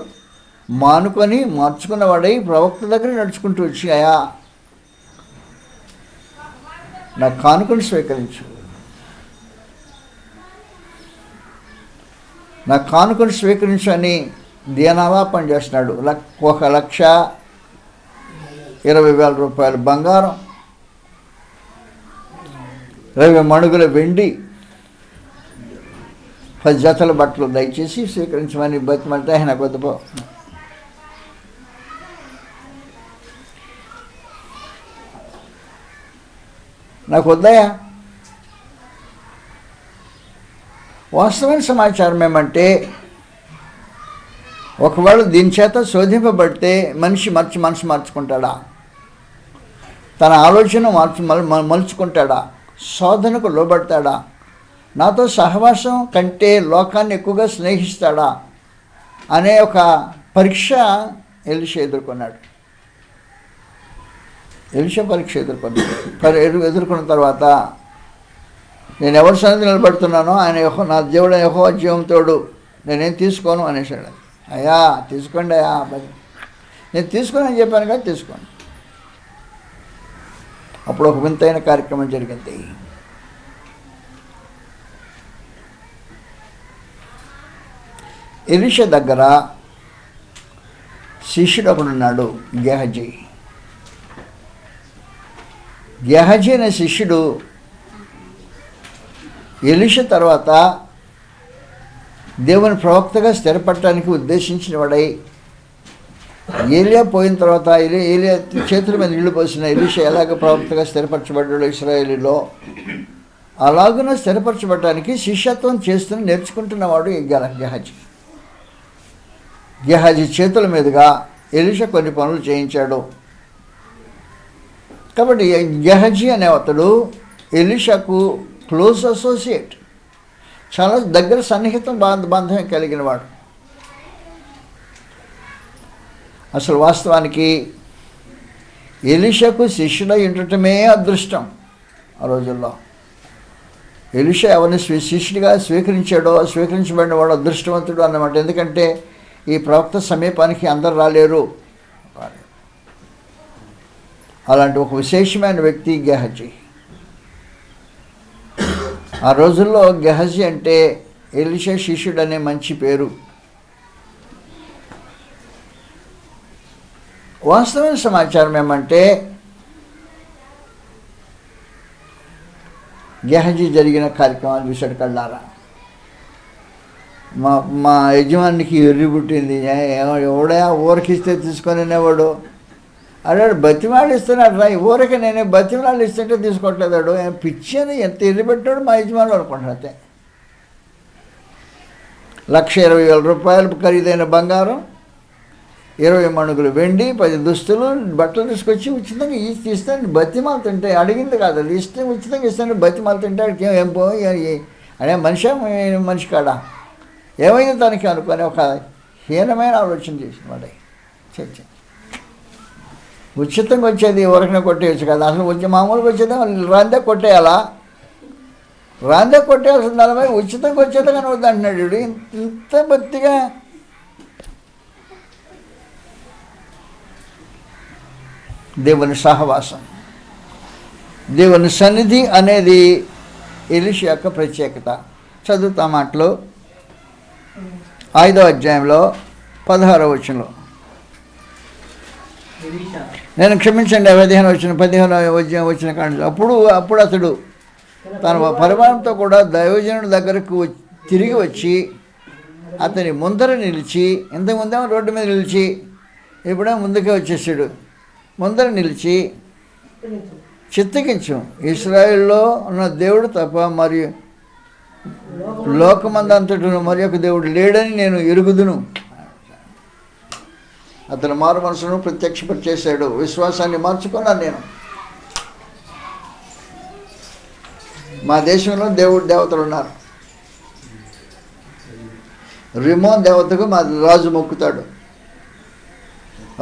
మానుకొని మార్చుకున్నవాడై ప్రవక్త దగ్గర నడుచుకుంటూ వచ్చి, అయా నా కానుకను స్వీకరించు అని దీనాలాపన చేస్తున్నాడు. 1,20,000 రూపాయలు బంగారం, 20 మణుగుల వెండి, 10 జతల బట్టలు దయచేసి స్వీకరించమని బతిమంటే ఆయన కొద్దిపో. నాకు వద్దయా. వాస్తవమైన సమాచారం ఏమంటే, ఒకవేళ దీని చేత శోధింపబడితే మనిషి మనసు మార్చుకుంటాడా? తన ఆలోచన మలుచుకుంటాడా? శోధనకు లోబడతాడా? నాతో సహవాసం కంటే లోకాన్ని ఎక్కువగా స్నేహిస్తాడా అనే ఒక పరీక్ష ఎలీషా ఎదుర్కొన్నాడు. ఎదుర్కొన్న తర్వాత నేను ఎవరి సన్నిధి నిలబడుతున్నానో ఆయన నా దేవుడు యెహోవా జీవంతోడు, నేనేం తీసుకోను అనేసాడు. అయ్యా తీసుకోండి అయ్యా, నేను తీసుకోను అని చెప్పాను కదా, తీసుకోండి. అప్పుడు ఒక వింతైన కార్యక్రమం జరిగింది. ఎలీషా దగ్గర శిష్యుడు ఒకడున్నాడు, గెహజీ అనే శిష్యుడు ఎలీషా తర్వాత దేవుని ప్రవక్తగా స్థిరపడటానికి ఉద్దేశించిన వాడై, ఏలియా పోయిన తర్వాత ఏలియా చేతుల మీద నీళ్లు పోసిన ఎలీషా ఎలాగ ప్రవక్తగా స్థిరపరచబడ్డాడు ఇశ్రాయేలులో, అలాగున స్థిరపరచబడటానికి శిష్యత్వం నేర్చుకుంటున్నవాడు గెహజీ చేతుల మీదుగా ఎలీషా కొన్ని పనులు చేయించాడు. కాబట్టి గెహజీ అనే అతడు ఎలీషాకు క్లోజ్ అసోసియేట్, చాలా దగ్గర సన్నిహితం బంధం కలిగిన వాడు. అసలు వాస్తవానికి ఎలీషాకు శిష్యుడై ఉండటమే అదృష్టం ఆ రోజుల్లో. ఎలీషా ఎవరిని శిష్యుడిగా స్వీకరించాడో, స్వీకరించబడిన వాడు అదృష్టవంతుడు అన్నమాట. ఎందుకంటే ఈ ప్రవక్త సమీపానికి అందరు రాలేరు. అలాంటి ఒక విశేషమైన వ్యక్తి గెహజీ. ఆ రోజుల్లో గెహజీ అంటే ఎలీషా శిష్యుడు అనే మంచి పేరు. వాస్తవమైన సమాచారం ఏమంటే గెహజీ జరిగిన కార్యక్రమాలు చూశాడు కళ్ళారా. మా యజమానికి ఎర్రి పుట్టింది, ఎవడా ఊరకిస్తే తీసుకొని అనేవాడు. అన్నాడు బతిమాలు ఇస్తున్నాడు రా, ఊరకి నేనే బతిమాలు ఇస్తుంటే తీసుకోవట్లేదాడు. పిచ్చి అని ఎంత ఎర్రి పెట్టాడు మా యజమానులు అనుకుంటాడు. అంతే. 1,20,000 రూపాయలు ఖరీదైన బంగారం, 20 మణుగులు వెండి, 10 దుస్తులు, బట్టలు తీసుకొచ్చి ఉచితంగా ఇస్తాను. బతిమాలు తింటే అడిగింది కాదు, అది ఇష్టం ఉచితంగా ఇస్తాను. బతిమాలు తింటే అడిగి ఏం పోయి అనే మనిషి కాడా ఏమైంది తనకి అనుకుని ఒక హీనమైన ఆలోచన చేసిన వాడే. చర్చ ఉచితంగా వచ్చేది ఎవరికైనా కొట్టేయచ్చు కదా, అసలు మామూలుగా వచ్చేది రాందే కొట్టేయాలా, రాందే కొట్టేయాల్సిన దానిపై ఉచితంగా వచ్చేది కానీ వద్దు అంటున్నాడు. ఇంత బొత్తిగా దేవుని సహవాసం, దేవుని సన్నిధి అనేది ఎలీషా యొక్క ప్రత్యేకత. చదువుతా మాటలు 5వ అధ్యాయంలో 16వ వచనంలో, నేను క్షమించండి 15వ వచ్చిన కానీ అప్పుడు అతడు తన పరిమాణంతో కూడా దైవజనుడి దగ్గరకు తిరిగి వచ్చి అతని ముందర నిలిచి, ఇంతకుముందేమో రోడ్డు మీద నిలిచి ఇప్పుడేమో ముందుకే వచ్చేసాడు. ముందర నిలిచి చిత్తగించు, ఇశ్రాయేల్లో ఉన్న దేవుడు తప్ప మరియు లోకమందంతటను మరి ఒక దేవుడు లేడని నేను ఎరుగుదును. అతను మారు మనసును ప్రత్యక్షపరిచేశాడు. విశ్వాసాన్ని మార్చుకున్నాను నేను. మా దేశంలో దేవతలు ఉన్నారు. రిమోన్ దేవతకు మా రాజు మొక్కుతాడు.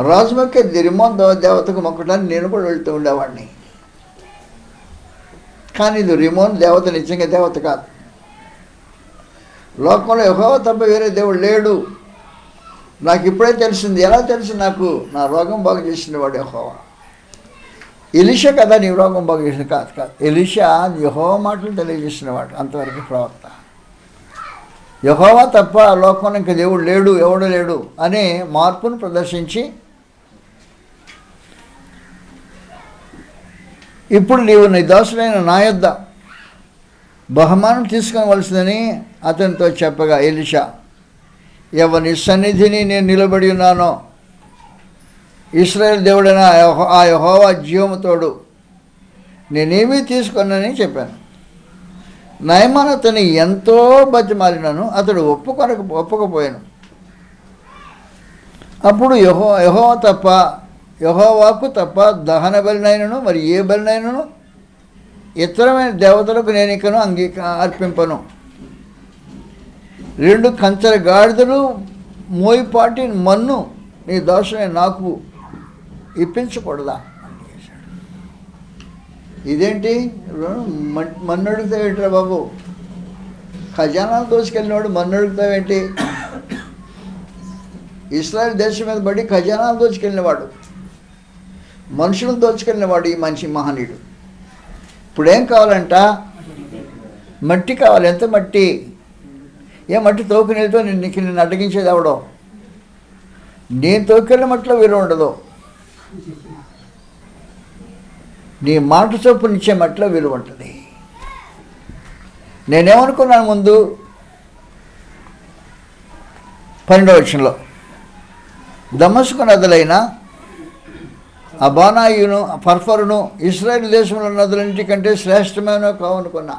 రాజు మొక్కే రిమోన్ దేవతకు మొక్కడానికి నేను కూడా వెళ్తూ ఉండేవాడిని. కానీ ఇది రిమోన్ దేవత నిజంగా దేవత కాదు. లోకంలో యెహోవా తప్ప వేరే దేవుడు లేడు. నాకు ఇప్పుడే తెలిసింది. ఎలా తెలిసి నాకు? నా రోగం బాగు చేసిన వాడు యెహోవా. ఎలీషా కదా నీ రోగం బాగు చేసిన? కాదు. ఎలీషా యెహోవా మాటలు తెలియజేసినవాడు. అంతవరకు ప్రవక్త. యెహోవా తప్ప లోకంలో ఇంకా దేవుడు లేడు, ఎవడు లేడు అనే మార్పును ప్రదర్శించి, ఇప్పుడు నీవు నీ దాసుడైన నా యొద్ద బహుమానం తీసుకోవలసిందని అతనితో చెప్పగా, ఎలీషా ఎవని సన్నిధిని నేను నిలబడి ఉన్నానో ఇశ్రాయేలు దేవుడైన ఆ యెహోవా జీవముతోడు నేనేమీ తీసుకున్నానని చెప్పాను. నయమాన్ అతని ఎంతో బతిమాలినాను, అతడు ఒప్పుకోకపోయాను. అప్పుడు యెహోవాకు తప్ప దహన బలినైనను మరి ఏ బలినైనను ఇతరమైన దేవతలకు నేను ఇకను అర్పింపను. 2 కంచెల గాడిదలు మోయిపాటి మన్ను నీ దోషమే నాకు ఇప్పించకూడదా? ఇదేంటి మన్ను అడుగుతావేంటిరా బాబు? ఖజానాలు దోచుకెళ్ళినవాడు మన్ను అడుగుతావేంటి? ఇశ్రాయేల్ దేశం మీద పడి ఖజానాలు దోచుకెళ్ళినవాడు, మనుషులను దోచుకెళ్ళినవాడు ఈ మనిషి మహనీయుడు. ఇప్పుడేం కావాలంట? మట్టి కావాలి. ఎంత మట్టి? ఏ మట్టి తోకునేదో నిన్ను అడ్డగించేది ఎవడో? నేను తోకెళ్ళిన మట్టిలో విలువ ఉండదు. నీ మాట చొప్పునిచ్చే మట్టిలో విలువ ఉంటుంది. నేనేమనుకున్నాను ముందు 12వ వచనంలో, దమస్కు నదులైన అబానాయును ఫర్ఫరును ఇశ్రాయేల్ దేశంలో నదులన్నిటికంటే శ్రేష్టమైనవి కావనుకున్నా.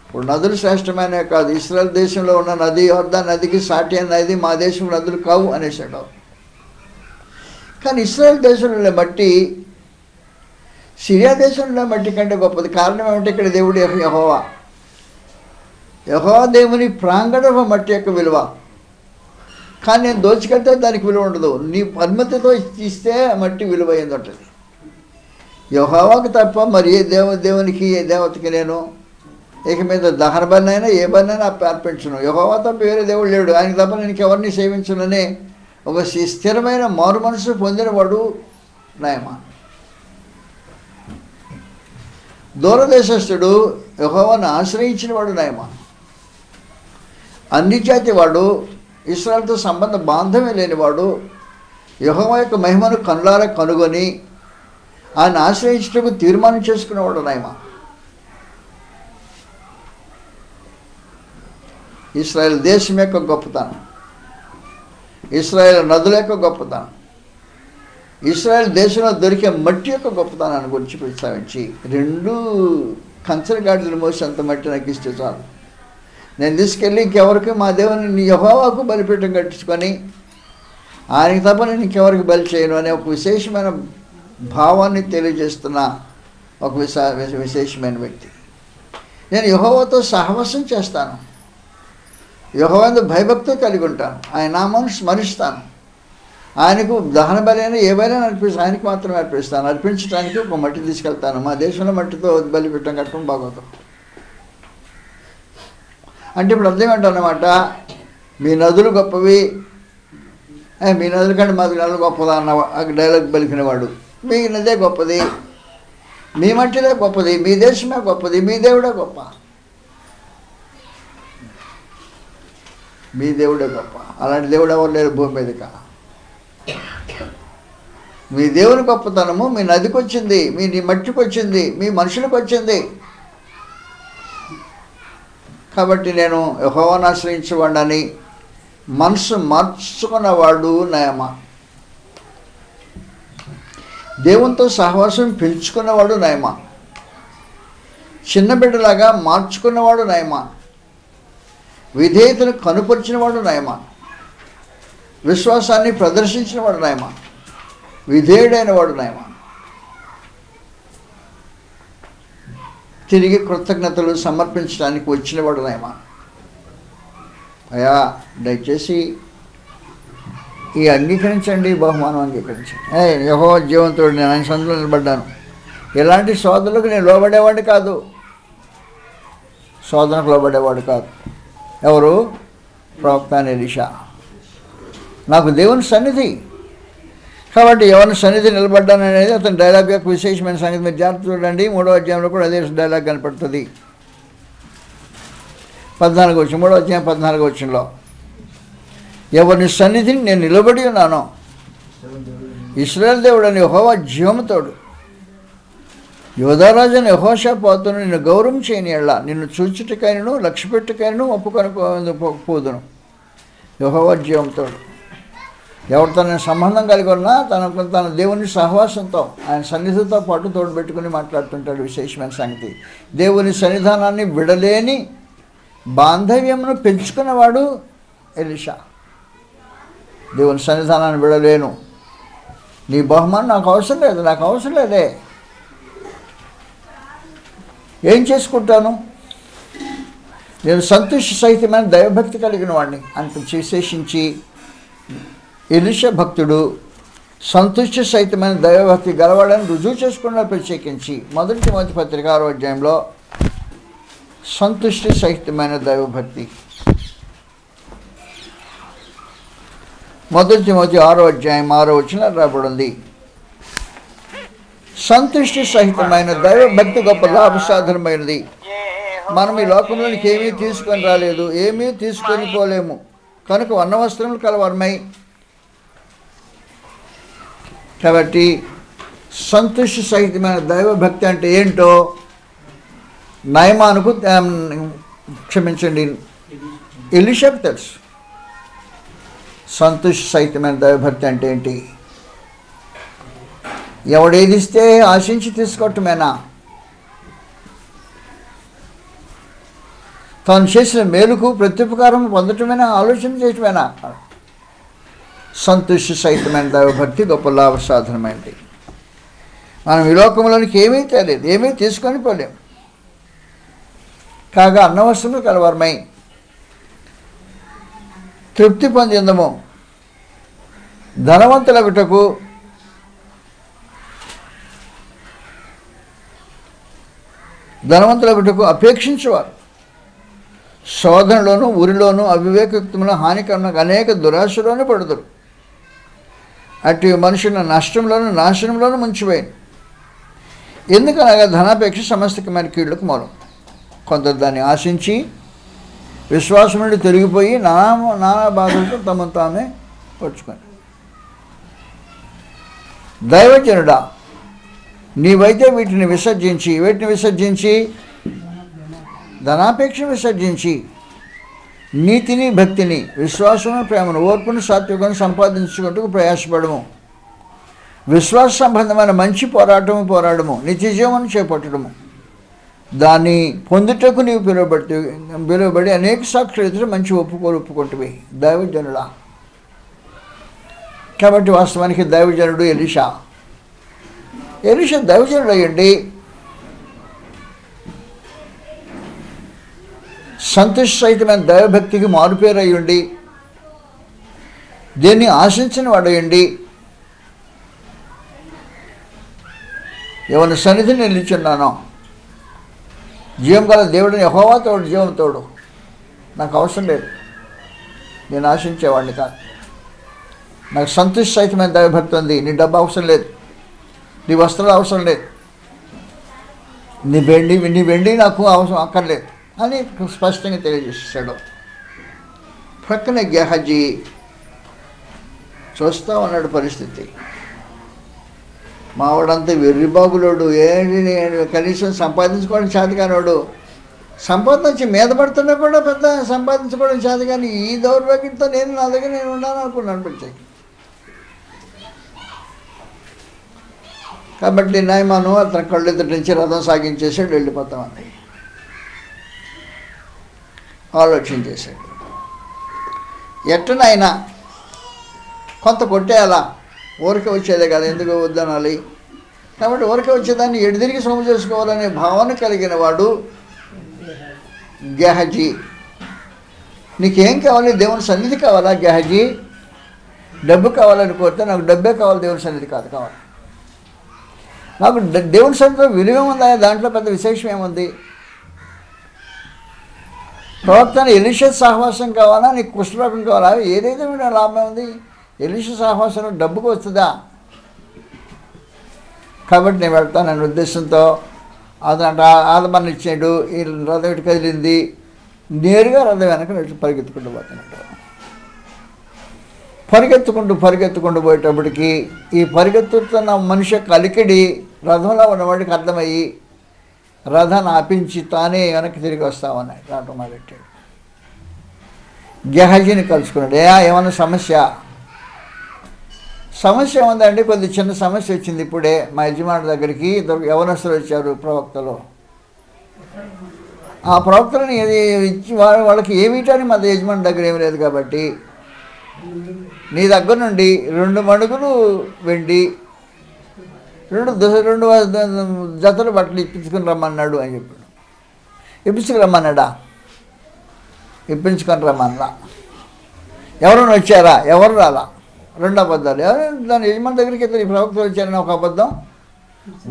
ఇప్పుడు నదులు శ్రేష్టమైనవి కాదు. ఇశ్రాయేల్ దేశంలో ఉన్న నది యోర్దాను నదికి సాటి అయిన నది మా దేశం నదులు కావు అనేసాడు. కానీ ఇశ్రాయేల్ దేశంలో మట్టి సిరియా దేశంలో మట్టి కంటే గొప్పది. కారణం ఏమంటే ఇక్కడ దేవుడు యెహోవా దేవుని ప్రాంగణ మట్టి యొక్క విలువ. కానీ నేను దోచుకెళ్తే దానికి విలువ ఉండదు. నీ అనుమతితో ఇస్తే మట్టి విలువ అయింది ఉంటుంది. యెహోవాకు తప్ప మరి ఏ దేవునికి ఏ దేవతకి నేను ఇక మీద దహన బలినైనా ఏ బలినైనా అర్పించను, యెహోవా తప్ప వేరే దేవుడు లేడు, ఆయనకి తప్ప నేను ఎవరిని సేవించునని ఒక స్థిరమైన మారు మనసు పొందినవాడు నయమాన్. దూరదేశస్థుడు యెహోవాను ఆశ్రయించిన వాడు నయమాన్. అన్ని జాతి వాడు, ఇశ్రాయేలుతో సంబంధ బాంధవ్యం లేనివాడు, యెహోవా యొక్క మహిమను కనులారా కనుగొని ఆయన ఆశ్రయించటకు తీర్మానం చేసుకునేవాడు నయమాన్. ఇశ్రాయేల్ దేశం యొక్క గొప్పతనం, ఇశ్రాయేల్ నదుల యొక్క గొప్పతనం, ఇశ్రాయేల్ దేశంలో దొరికే మట్టి యొక్క గొప్పతనాన్ని గురించి ప్రస్తావించి 2 కంచర గాడిదలు మోసి అంత మట్టి నాకు ఇస్తే చాలు, నేను తీసుకెళ్ళి ఇంకెవరికి మా దేవుని యెహోవాకు బలిపీఠం కట్టించుకొని ఆయనకి తప్ప నేను ఇంకెవరికి బలి చేయను అనే ఒక విశేషమైన భావాన్ని తెలియజేస్తున్న ఒక విశేషమైన వ్యక్తి. నేను యెహోవాతో సహవాసం చేస్తాను, యెహోవాతో భయభక్తి కలిగి ఉంటాను, ఆయన నామాన్ని స్మరిస్తాను, ఆయనకు దహన బలైన ఏ బలైనా అర్పిస్తాను, ఆయనకు మాత్రమే అర్పిస్తాను, అర్పించడానికి ఒక మట్టి తీసుకెళ్తాను. మా దేశంలో మట్టితో బలిపీఠం కట్టడం బాగోదు అంటే ఇప్పుడు అర్థం ఏంటన్నమాట, మీ నదులు గొప్పవి, మీ నదుల కంటే మాది నదులు గొప్పదా అన్న డైలాగ్ పలికినవాడు, మీ నదే గొప్పది, మీ మట్టిదే గొప్పది, మీ దేశమే గొప్పది, మీ దేవుడే గొప్ప, మీ దేవుడే గొప్ప. అలాంటి దేవుడు ఎవరు లేరు భూమి మీదక. మీ దేవుని గొప్పతనము మీ నదికి వచ్చింది, మీ మట్టికి వచ్చింది, మీ మనుషులకు వచ్చింది. కాబట్టి నేను యెహోవాను ఆశ్రయించేవాడిని, మనసు మార్చుకున్నవాడు నయమాన్. దేవునితో సహవాసం పెంచుకున్నవాడు నయమాన్. చిన్న బిడ్డలాగా మార్చుకున్నవాడు నయమాన్. విధేయతను కనుపరిచినవాడు నయమాన్. విశ్వాసాన్ని ప్రదర్శించినవాడు నయమాన్. విధేయుడైన వాడు నయమాన్. తిరిగి కృతజ్ఞతలు సమర్పించడానికి వచ్చినవాడు నయమాన్. అయ్యా దయచేసి ఈ అంగీకరించండి, బహుమానం అంగీకరించండి. యెహోవా జీవంతుడు, నేను ఆయన సందులో నిలబడ్డాను. ఎలాంటి శోధనలకు నేను లోబడేవాడు కాదు, శోధనకు లోబడేవాడు కాదు. ఎవరు? ప్రవక్త ఎలీషా. నాకు దేవుని సన్నిధి కాబట్టి ఎవరి సన్నిధి నిలబడ్డాను అనేది అతని డైలాగ్ యొక్క విశేషమైన సంగతి. మీరు జాగ్రత్త చూడండి, 3వ అధ్యాయంలో కూడా అదే డైలాగ్ కనపడుతుంది. 14వ వచనం, 3వ అధ్యాయం 14వ వచనంలో, ఎవరిని సన్నిధిని నేను నిలబడి ఉన్నానో, ఇశ్రాయేలు దేవుడు అని యెహోవా జీవముతోడు, యోధారాజుని యెహోషాపాతును నిన్ను గౌరవం చేయని ఎడల నిన్ను చూచుటకైనను లక్ష్యపెట్టుకైనను ఒప్పుకొనకపోదును. యెహోవా జీవంతోడు. ఎవరితో నేను సంబంధం కలిగి ఉన్నా తన దేవుని సహవాసంతో ఆయన సన్నిధితో పాటు తోడు పెట్టుకుని మాట్లాడుతుంటాడు. విశేషమైన సంగతి, దేవుని సన్నిధానాన్ని విడలేని బాంధవ్యమును పెంచుకున్నవాడు ఎలీషా. దేవుని సన్నిధానాన్ని విడలేను, నీ బహుమానం నాకు అవసరం లేదు, నాకు అవసరం లేదే, ఏం చేసుకుంటాను, నేను సంతోష సహితమైన దైవభక్తి కలిగిన వాడిని అంత విశేషించి ఎలీషా భక్తుడు సంతుష్టి సహితమైన దైవభక్తి గలవాడని రుజువు చేసుకున్న ప్రత్యేకించి 1 తిమోతి పత్రిక 6వ అధ్యాయంలో సంతుష్టి సహితమైన దైవభక్తి, 1 తిమోతి 6వ అధ్యాయం 6వ వచనం రాబడింది. సంతుష్టి సహితమైన దైవభక్తి గొప్ప లాభసాధనమైనది. మనం ఈ లోకంలోనికి ఏమీ తీసుకొని రాలేదు, ఏమీ తీసుకొని పోలేము కనుక వర్ణ వస్త్రములు కలవర్మై. కాబట్టి సంతుష్టి సహితమైన దైవభక్తి అంటే ఏంటో నయమానుకు, క్షమించండి, ఎలీషాకు తెలుసు. సంతుష్టి సహితమైన దైవభక్తి అంటే ఏంటి? ఎవడేది ఇస్తే ఆశించి తీసుకోవటమేనా? తాను చేసిన మేలుకు ప్రత్యుపకారం పొందటమేనా? ఆలోచన చేయటమేనా? సంతుష్టి సహితమైన దైవభక్తి గొప్ప లాభ సాధనమైనది. మనం ఈ లోకంలోనికి ఏమీ తెలియదు, ఏమీ తీసుకొని పోలేం. కాగా అన్నవసరములు కలవర్మై తృప్తి పొందిందము, ధనవంతులగుటకు ధనవంతులగుటకు అపేక్షించేవారు శోధనలోను ఊరిలోను అవివేకయుక్తములో హానికరమైన అనేక దురాశలోనే పడుదురు. అటు మనుషుల నష్టంలోను నాశనంలోనూ ముంచిపోయింది. ఎందుకనగా ధనాపేక్ష సమస్తకమైన కీళ్లకు మూలం. కొందరు దాన్ని ఆశించి విశ్వాసం నుండి తిరిగిపోయి నానా బాధలతో తమను తామే పరుచుకొని. దైవజనుడా, నీవైతే వీటిని విసర్జించి ధనాపేక్ష విసర్జించి నీతిని భక్తిని విశ్వాసము ప్రేమను ఓర్పును సాత్వికను సంపాదించుకుంటూ ప్రయాసపడము. విశ్వాస సంబంధమైన మంచి పోరాడము నిత్యజీవనం చేపట్టడము. దాన్ని పొందుటకు నీవు పిలువబడి అనేక సాక్షులు మంచి ఒప్పుకుంటువి దైవజనుడా. కాబట్టి వాస్తవానికి దైవజనుడు ఎలీషా దైవజనుడు అయ్యండి సంతుష్టరహితమైన దైవభక్తికి మారుపేరు అయ్యండి దేన్ని ఆశించిన వాడయండి ఎవరి సన్నిధిని నిలిచున్నానో జీవం గల దేవుడిని యెహోవా తోడు జీవం తోడు నాకు అవసరం లేదు, నేను ఆశించేవాడిని కాదు. నాకు సంతుష్టరహితమైన దైవభక్తి ఉంది. నీ డబ్బు అవసరం లేదు, నీ వస్త్రాలు అవసరం లేదు, నీ వెండి నాకు అవసరం అక్కర్లేదు అని స్పష్టంగా తెలియజేసాడు. పక్కన గెహజీ చూస్తూ ఉన్నాడు పరిస్థితి. మావాడంతా వెర్రిబాబులోడు, కనీసం సంపాదించుకోవడం చేతకానోడు, సంపాదించి మీద పడుతున్నా కూడా పెద్ద సంపాదించుకోవడం చేత. కానీ ఈ దౌర్భాగ్యంతో నా దగ్గర నేను ఉన్నాను అనుకున్నాను పిచ్చాకి. కాబట్టి నాయమాను అతను కళ్ళు ఎదుటి నుంచి రథం సాగించేసాడు, వెళ్ళిపోతామని ఆలోచన చేశాడు. ఎట్టనైనా కొంత కొట్టేయాలా, ఊరికే వచ్చేదే కదా, ఎందుకు వద్దనాలి. కాబట్టి ఊరికే వచ్చేదాన్ని ఎడిదిరిగి సొమ్ము చేసుకోవాలనే భావన కలిగిన వాడు గెహజీ. నీకేం కావాలి? దేవుని సన్నిధి కావాలా గెహజీ? డబ్బు కావాలని కోరితే నాకు డబ్బే కావాలి, దేవుని సన్నిధి కావాలి. నాకు దేవుని సన్నిధిలో విలువ ఉందా? దాంట్లో పెద్ద విశేషం ఏముంది? ప్రవక్త ఎలీషా సహవాసం కావాలా, నీకు కుష్ఠరోగం కావాలా? ఏదైతే మీద లాభం ఉంది? ఎలీషా సహవాసంలో డబ్బుకు వస్తుందా? కాబట్టి నేను వెళ్తాను అనే ఉద్దేశంతో అతను ఆదమని ఇచ్చాడు. ఈ రథం ఇటు కదిలింది, నేరుగా రథం వెనక పరిగెత్తుకుంటూ పోతున్నాడు. పరిగెత్తుకుంటూ పోయేటప్పటికి ఈ పరిగెత్తుతున్న మనిషి యొక్క అలికిడి రథంలో ఉన్నవాడికి అర్థమయ్యి రథాన్ని ఆపించి తానే వెనక్కి తిరిగి వస్తామని రావటం మొదలెట్టాడు. గెహజీని కలుసుకున్నాడు. ఏమన్నా సమస్య ఏముందండి? కొద్ది చిన్న సమస్య వచ్చింది. ఇప్పుడే మా యజమాని దగ్గరికి ఇద్దరు యవనస్తులు వచ్చారు ప్రవక్తలు. ఆ ప్రవక్తలని ఇచ్చి వాళ్ళకి ఏమి ఇవ్వటానికి మా యజమాని దగ్గర ఏమి లేదు. కాబట్టి నీ దగ్గర నుండి 2 మణుగులు వెండి, 2 జతలు బట్టలు ఇప్పించుకొని రమ్మన్నాడు అని చెప్పాడు. ఇప్పించుకుని రమ్మన్నా. ఎవరైనా వచ్చారా? ఎవరు రాలా. 2 అబద్ధాలు. దాని యజమాని దగ్గరికి ఇద్దరు ప్రవక్తలు వచ్చారని ఒక అబద్ధం,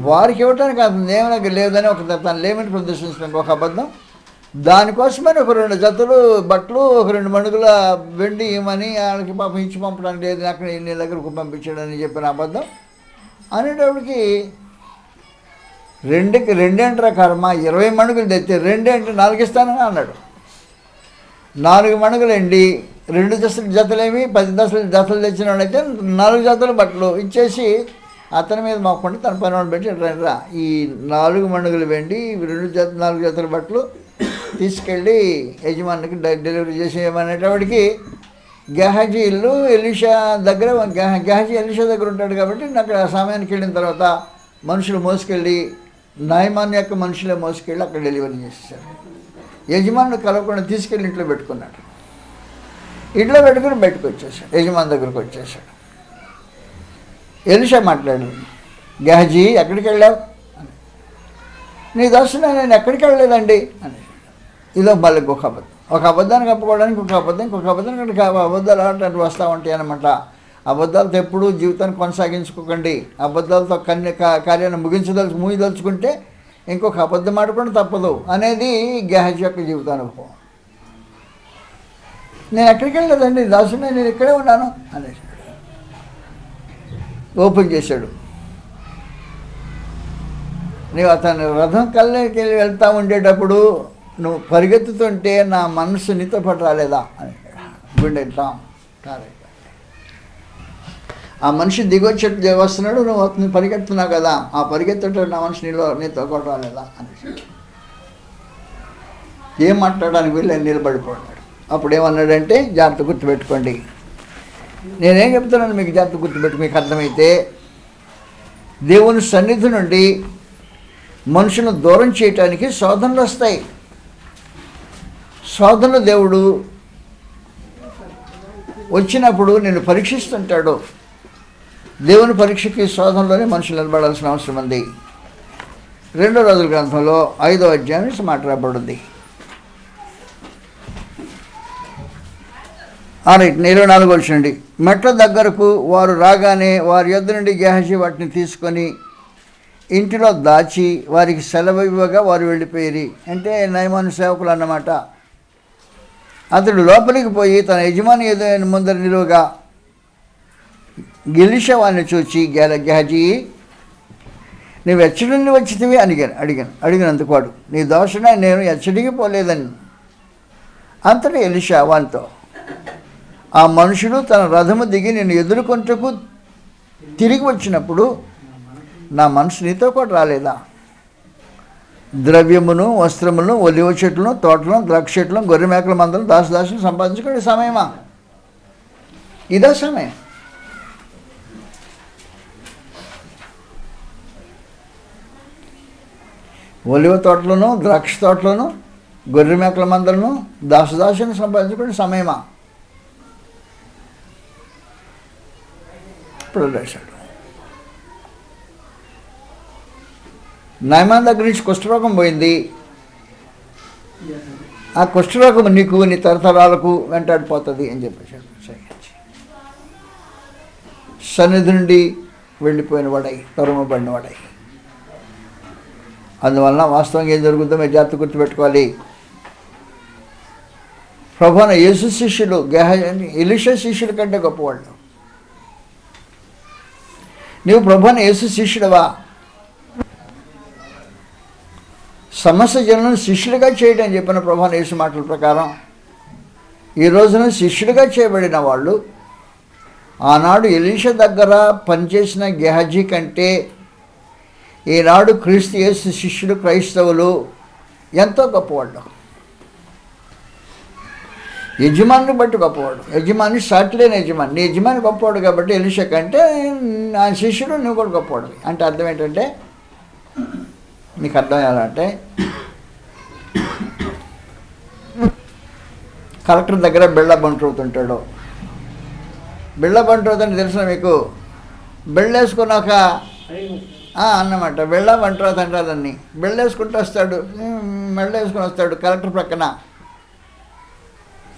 వారికి ఇవ్వటానికి అతను ఏమైనా లేదని తను లేమని ప్రదర్శించడానికి ఒక అబద్ధం, దానికోసమని ఒక 2 జతలు బట్టలు, ఒక 2 మణుగుల వెండి ఇవ్వమని వాళ్ళకి పాపం ఇచ్చి పంపడానికి లేదు, అక్కడ నీ దగ్గరకు పంపించాడని చెప్పిన అబద్ధం అనేటప్పటికి 2కి 2 ఏంట్రా కర్మ, 20 మణుగులు తెచ్చి 2 అంటే 4 ఇస్తానని అన్నాడు. 4 మణుగులండి, 2 జతలేమి 10 జతలు తెచ్చిన వాడైతే 4 జతలు బట్టలు ఇచ్చేసి అతని మీద మాకుండా తన పని పెట్టి రా ఈ 4 మణుగులు వెండి 4 జతల బట్టలు తీసుకెళ్ళి యజమానికి డెలివరీ చేసేయమనేటప్పటికి గెహజీ ఇల్లు ఎలీషా దగ్గర, గెహజీ ఎలీషా దగ్గర ఉంటాడు. కాబట్టి అక్కడ సమయానికి వెళ్ళిన తర్వాత మనుషులు మోసుకెళ్ళి నాయమాన్ యొక్క మనుషులే మోసుకెళ్ళి అక్కడ డెలివరీ చేసేసారు. యజమానులు కలవకుండా తీసుకెళ్ళి ఇంట్లో పెట్టుకున్నాడు. ఇంట్లో పెట్టుకుని బయటకు వచ్చేసాడు, యజమాని దగ్గరకు వచ్చేసాడు. ఎలీషా మాట్లాడాడు, గెహజీ ఎక్కడికి వెళ్ళావు? నీ దర్శనం నేను ఎక్కడికి వెళ్ళలేదండి అని. ఇదో మళ్ళీ ఒక అబద్ధాన్ని కప్పుకోవడానికి ఇంకొక అబద్ధాలు ఆడటానికి వస్తూ ఉంటాయి అన్నమాట. అబద్ధాలతో ఎప్పుడూ జీవితాన్ని కొనసాగించుకోకండి. అబద్ధాలతో కార్యాన్ని ముగించదలుచుకుంటే ఇంకొక అబద్ధం ఆడుకోవడం తప్పదు అనేది గెహజీ యొక్క జీవితానుభవం. నేను ఎక్కడికి వెళ్ళలేదండి, దాసుమే, నేను ఇక్కడే ఉన్నాను అనేసాడు. ఓపెన్ చేశాడు. నీవు అతని రథం కళ్ళకి వెళ్ళి వెళ్తూ ఉండేటప్పుడు నువ్వు పరిగెత్తుతుంటే నా మనసు నీతో పాటు రాలేదా అని గుండె ఆ మనిషి దిగొచ్చేట్టు వస్తున్నాడు, నువ్వు అతను పరిగెత్తున్నావు కదా, ఆ పరిగెత్తేటప్పుడు నా మనిషి నీతో పాటు రాలేదా అనేసి ఏం మాట్లాడడానికి వీళ్ళు నిలబడిపోయాడు. అప్పుడు ఏమన్నాడంటే, జాగ్రత్త గుర్తుపెట్టుకోండి, నేనేం చెప్తున్నాను మీకు జాగ్రత్త గుర్తుపెట్టు, మీకు అర్థమైతే దేవుని సన్నిధి నుండి మనుషులను దూరం చేయటానికి శోధనలు వస్తాయి. శోధనలు దేవుడు వచ్చినప్పుడు నేను పరీక్షిస్తుంటాడు. దేవుని పరీక్షకి శోధనలోనే మనుషులు నిలబడాల్సిన అవసరం ఉంది. 2వ రోజుల గ్రంథంలో 5వ అధ్యాయం నుంచి మాట్లాడబడింది. 24వ వచనం, మెట్ల దగ్గరకు వారు రాగానే వారి యొద్ద నుండి గెహజీ వాటిని తీసుకొని ఇంటిలో దాచి వారికి సెలవు ఇవ్వగా వారు వెళ్ళిపోయి, అంటే నయమాను సేవకులు అన్నమాట. అతడు లోపలికి పోయి తన యజమాని ఎదురైన ముందర నిలువగా ఎలీషా వాడిని చూచి, గెహజీ, నువ్వు ఎచ్చడి నుండి వచ్చితివి అడిగినందుకు వాడు, నీ దోషణ నేను ఎచ్చడికి పోలేదని. అంతటా ఎలీషా వానితో, ఆ మనుషుడు తన రథము దిగి నేను ఎదుర్కొంటకు తిరిగి వచ్చినప్పుడు నా మనసు నీతో కూడా రాలేదా? ద్రవ్యమును, వస్త్రములను, ఒలివ చెట్లను, తోటలను, ద్రాక్ష చెట్లను, గొర్రె మేకల మందలను, దాసుదాసులు సంపాదించుకునే సమయమా? ఇదే సమయం. ఒలివ తోటలను, ద్రాక్ష తోటలను, గొర్రె మేకల మందలను, దాసుదాసులను సంపాదించుకునే సమయమా? ఇప్పుడు రాశాడు. నయమాన్ దగ్గర నుంచి కుష్ఠరోగం పోయింది. ఆ కుష్ఠరోగం నీకు నీ తరతరాలకు వెంటాడిపోతుంది అని చెప్పేశాడు. సన్నిధి నుండి వెళ్ళిపోయిన వాడై, తరుమబడిన వాడై. అందువలన వాస్తవంగా ఏం జరుగుతుందో మీరు జాగ్రత్త గుర్తుపెట్టుకోవాలి. ప్రభువైన యేసు శిష్యులు ఎలీషా శిష్యుల కంటే గొప్పవాళ్ళు. నీవు ప్రభువైన యేసు శిష్యుడవా? సమస్త జనులను శిష్యుడిగా చేయడం అని చెప్పిన ప్రభువైన యేసు మాటల ప్రకారం ఈ రోజున శిష్యుడిగా చేయబడిన వాళ్ళు ఆనాడు ఎలీషా దగ్గర పనిచేసిన గెహజీ కంటే ఈనాడు క్రీస్తు యేసు శిష్యుడు, క్రైస్తవులు ఎంతో గొప్పవాళ్ళు. యజమానిని బట్టి గొప్పవాడు. యజమాని సాటిలేని యజమాని. నీ యజమాని గొప్పవాడు కాబట్టి ఎలీషా కంటే నా శిష్యుడు నువ్వు కూడా గొప్పవాడు. అంటే అర్థం ఏంటంటే, మీకు అర్థం అయ్యాలంటే, కలెక్టర్ దగ్గర బిళ్ళ బంట్రవుతుంటాడు. బిళ్ళ బంట్రవుతుంటే తెలిసిన మీకు, బిళ్ళేసుకున్నాక అన్నమాట, బిళ్ళ బంట్రవుతు అంటారు దాన్ని. బిళ్ళేసుకుంటూ వస్తాడు, మెళ్ళేసుకుని వస్తాడు కలెక్టర్ ప్రక్కన.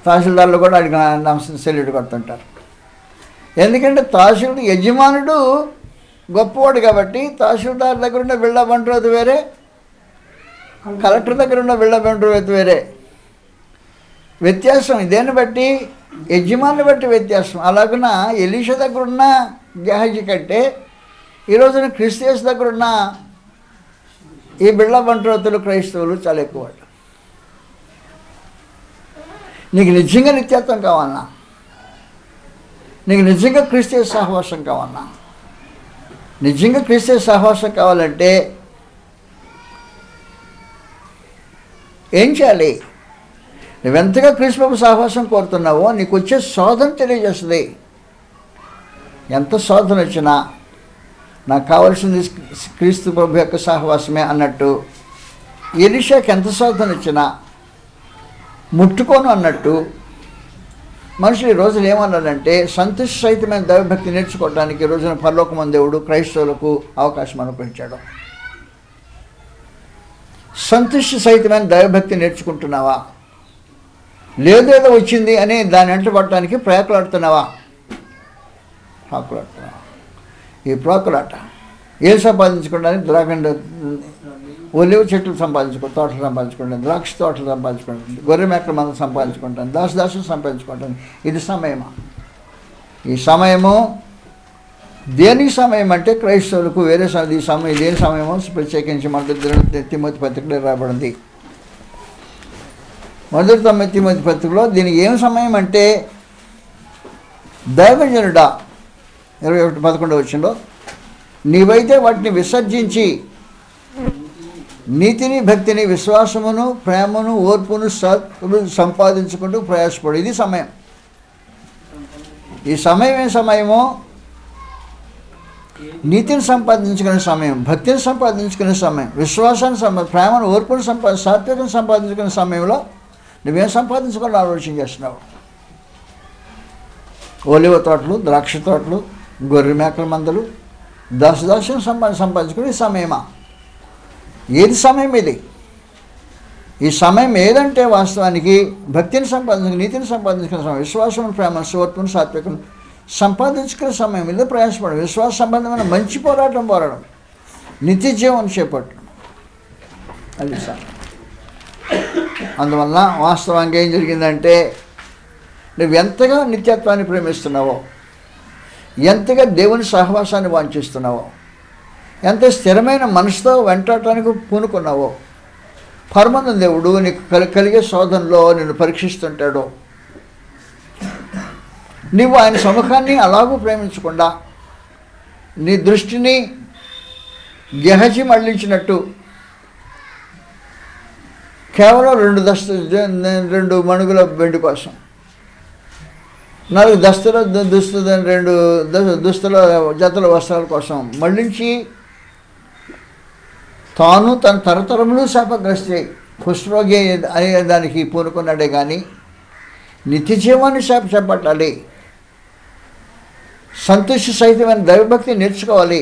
తహసీల్దార్లు కూడా అడిగిన సెల్యూట్ కొడుతుంటారు. ఎందుకంటే తహసీల్దార్ యజమానుడు గొప్పవాడు కాబట్టి తహసీల్దార్ దగ్గర ఉన్న బిళ్ళ బంట్రోతు వేరే, కలెక్టర్ దగ్గర ఉన్న బిళ్ళ బంట్రోతు వేరే. వ్యత్యాసం ఇదేని బట్టి, యజమాని బట్టి వ్యత్యాసం. అలాగున ఎలీషా దగ్గర ఉన్న గెహజీ కంటే ఈరోజున క్రీస్తు యేసు దగ్గర ఉన్న ఈ బిళ్ళ బంట్రోతులు, క్రైస్తవులు చాలా ఎక్కువ. నీకు నిజంగా నిత్యత్వం కావాలన్నా, నీకు నిజంగా క్రీస్తు సహవాసం కావాలన్నా, నిజంగా క్రీస్తు సహవాసం కావాలంటే ఏం చేయాలి? నువ్వెంతగా క్రీస్తు సహవాసం కోరుతున్నావో నీకు వచ్చే శోధన తెలియజేస్తుంది. ఎంత శోధన వచ్చినా నాకు కావాల్సింది క్రీస్తు ప్రభు యొక్క సహవాసమే అన్నట్టు, ఎలీషాకి ఎంత శోధన వచ్చినా ముట్టుకోను అన్నట్టు, మనుషులు ఈ రోజులు ఏమన్నారంటే సంతృష్టి సహితమైన దైవభక్తి నేర్చుకోవడానికి ఈ రోజున పరలోకమందు దేవుడు క్రైస్తవులకు అవకాశం అనుగ్రహించాడు. సంతృష్టి సహితమైన దైవభక్తి నేర్చుకుంటున్నావా? లేదేదో వచ్చింది అని దాన్ని వెంటబడటానికి ప్రయాకులాడుతున్నావా? ప్రాకులాడుతున్నావా? ఈ ప్రాకులాట ఏం సంపాదించుకోవడానికి ఒలివ చెట్లు తోటలు సంపాదించుకుంటాను, ద్రాక్ష తోటలు సంపాదించుకుంటాను, గొర్రె మేకల మంద సంపాదించుకుంటాను, దాసు సంపాదించుకుంటాను. ఇది సమయమా? ఈ సమయము దేనికి సమయం అంటే క్రైస్తవులకు వేరే ఈ సమయం దేని సమయమో ప్రత్యేకించి మొదటి తిమోతి పత్రికలో రాబడింది. మొదటి తిమోతి పత్రికలో దీనికి ఏం సమయం అంటే, దైవజనుడా 21:11 వచ్చిందో, నీవైతే వాటిని విసర్జించి నీతిని, భక్తిని, విశ్వాసమును, ప్రేమను, ఓర్పును, సంపాదించుకుంటూ ప్రయాసపడు. ఇది సమయం. ఈ సమయం ఏ సమయమో? నీతిని సంపాదించుకునే సమయం, భక్తిని సంపాదించుకునే సమయం, విశ్వాసాన్ని ప్రేమను, ఓర్పును సాత్వికను సంపాదించుకునే సమయంలో నువ్వేం సంపాదించుకోవాలని ఆలోచన చేస్తున్నావు? ఒలివ తోటలు, ద్రాక్ష తోటలు, గొర్రె మేకల మందలు, దాసుని సంపాదించుకునే సమయమా? ఏది సమయం ఇది? ఈ సమయం ఏదంటే వాస్తవానికి భక్తిని సంపాదించుకుని, నీతిని సంపాదించుకునే సమయం, విశ్వాసం, ప్రేమ, ఓర్పును, సాత్వికను సంపాదించుకునే సమయం. ఇది ప్రయాసపడడం, విశ్వాస సంబంధమైన మంచి పోరాటం, నిత్య జీవనం చేపట్టడం. అది సార్. అందువల్ల వాస్తవంగా ఏం జరిగిందంటే, నువ్వు ఎంతగా నిత్యత్వాన్ని ప్రేమిస్తున్నావో, ఎంతగా దేవుని సహవాసాన్ని వాంఛిస్తున్నావో, ఎంత స్థిరమైన మనసుతో వెంటాడటానికి పూనుకున్నావో, పరమానంద దేవుడు నీకు కలిగే శోధనలో నిన్ను పరీక్షిస్తుంటాడో, నువ్వు ఆయన సముఖాన్ని అలాగూ ప్రేమించకుండా నీ దృష్టిని గెహజీ మళ్లించినట్టు కేవలం 2 మణుగుల వెండి కోసం, 4 దుస్తుల జతల వస్త్రాల కోసం మళ్ళించి తాను తన తరతరములు శాపగ్రస్తే కుష్ఠరోగి అనే దానికి పూనుకున్నాడే కానీ నిత్య జీవాన్ని చేపట్టాలి, సంతోష సహితమైన దైవభక్తి నేర్చుకోవాలి,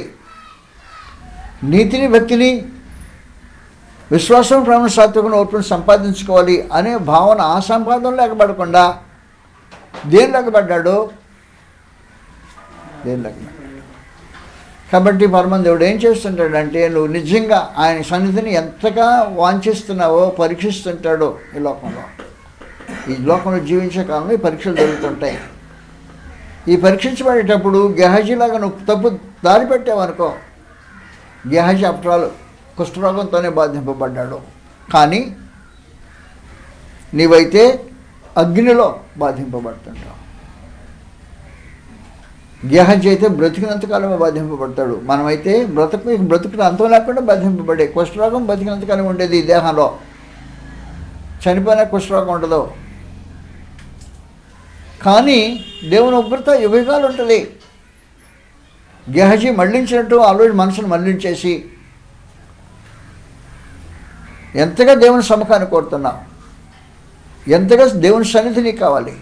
నీతిని, భక్తిని, విశ్వాసం, ప్రేమ, సాత్వికను, ఓర్పును సంపాదించుకోవాలి అనే భావన ఆ సంపాదన లేకపడకుండా దేని లేకపడ్డాడు? కాబట్టి పరమానంద దేవుడు ఏం చేస్తుంటాడంటే, నువ్వు నిజంగా ఆయన సన్నిధిని ఎంతగా వాంఛిస్తున్నావో పరీక్షిస్తుంటాడో. ఈ లోకంలో జీవించే కాలంలో ఈ పరీక్షలు జరుగుతుంటాయి. ఈ పరీక్షించబడేటప్పుడు గెహజీలాగా నువ్వు తప్పు దారి పెట్టావనుకో, గెహజీ అప్రాలు కుష్ఠరోగంతోనే బాధింపబడ్డాడు, కానీ నీవైతే అగ్నిలో బాధింపబడుతుంటావు. గెహజీ అయితే బ్రతికినంతకాలమే బాధింపబడతాడు, మనమైతే బ్రతుకుని అంతం లేకుండా బాధింపబడే. కుష్ఠరోగం బతికినంతకాలం ఉండేది ఈ దేహంలో, చనిపోయిన కుష్ఠరోగం ఉండదు. కానీ దేవుని ఉగ్రత యుగాలు ఉంటుంది. గెహజీ మళ్లించినట్టు ఆలోచన మనసును మళ్లించేసి ఎంతగా దేవుని సముఖాన్ని కోరుతున్నావు, ఎంతగా దేవుని సన్నిధిని కావాలి,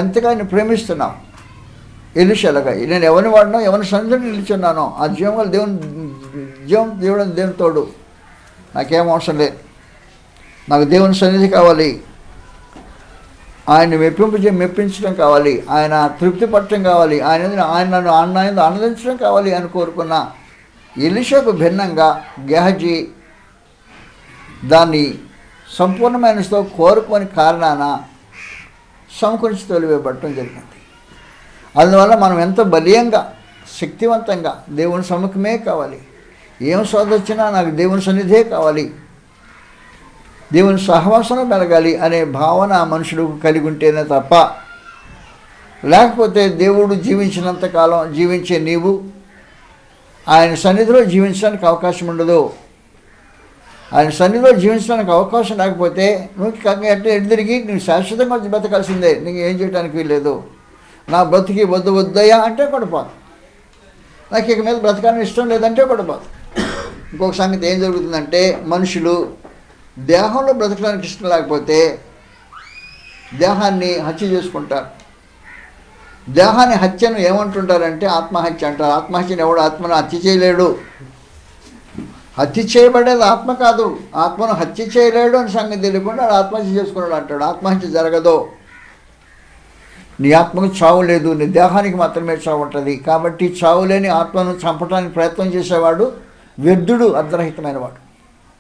ఎంతగా ఆయన ప్రేమిస్తున్నావు. ఎలీషాలాగా నేను ఎవరిని వాడినో, ఎవరి సన్నిధిని నిలిచున్నానో ఆ జీవం వల్ల దేవుని తోడు, నాకేం అవసరం లేదు, నాకు దేవుని సన్నిధి కావాలి, ఆయన మెప్పించడం కావాలి, ఆయన తృప్తి పట్టడం కావాలి, ఆయన నన్ను ఆనందించడం కావాలి అని కోరుకున్న ఎలీషాకు భిన్నంగా గెహజీ దాన్ని సంపూర్ణమైనతో కోరుకోని కారణాన సమకూర్చి తొలివేయబడటం జరిగింది. అందువల్ల మనం ఎంత బలీయంగా, శక్తివంతంగా దేవుని సముఖమే కావాలి, ఏం సోదొచ్చినా నాకు దేవుని సన్నిధే కావాలి, దేవుని సహవాసన పెరగాలి అనే భావన మనుషుడు కలిగి ఉంటేనే తప్ప, లేకపోతే దేవుడు జీవించినంతకాలం జీవించే నీవు ఆయన సన్నిధిలో జీవించడానికి అవకాశం ఉండదు. ఆయన సన్నిధిలో జీవించడానికి అవకాశం లేకపోతే నువ్వు ఎడిదిరిగి నువ్వు శాశ్వతంగా బతకాల్సిందే, నీకు ఏం చేయడానికి వీల్లేదు. నా బ్రతికి వద్దయ్యా అంటే పడిపోదు, నాకు ఇక మీద బ్రతకాలని ఇష్టం లేదంటే పడిపోదు. ఇంకొక సంగతి ఏం జరుగుతుందంటే, మనుషులు దేహంలో బ్రతకడానికి ఇష్టం లేకపోతే దేహాన్ని హత్య చేసుకుంటారు. దేహాన్ని హత్యను ఏమంటుంటారంటే ఆత్మహత్య అంటారు. ఆత్మహత్యను ఎవడు ఆత్మను హత్య చేయలేడు. హత్య చేయబడేది ఆత్మ కాదు, ఆత్మను హత్య చేయలేడు అని సంగతి తెలియకుండా ఆత్మహత్య చేసుకున్నాడు అంటాడు. ఆత్మహత్య జరగదు, నీ ఆత్మకు చావు లేదు, నీ దేహానికి మాత్రమే చావు ఉంటుంది. కాబట్టి చావు లేని ఆత్మను చంపడానికి ప్రయత్నం చేసేవాడు వ్యర్థుడు, అర్ధరహితమైన వాడు.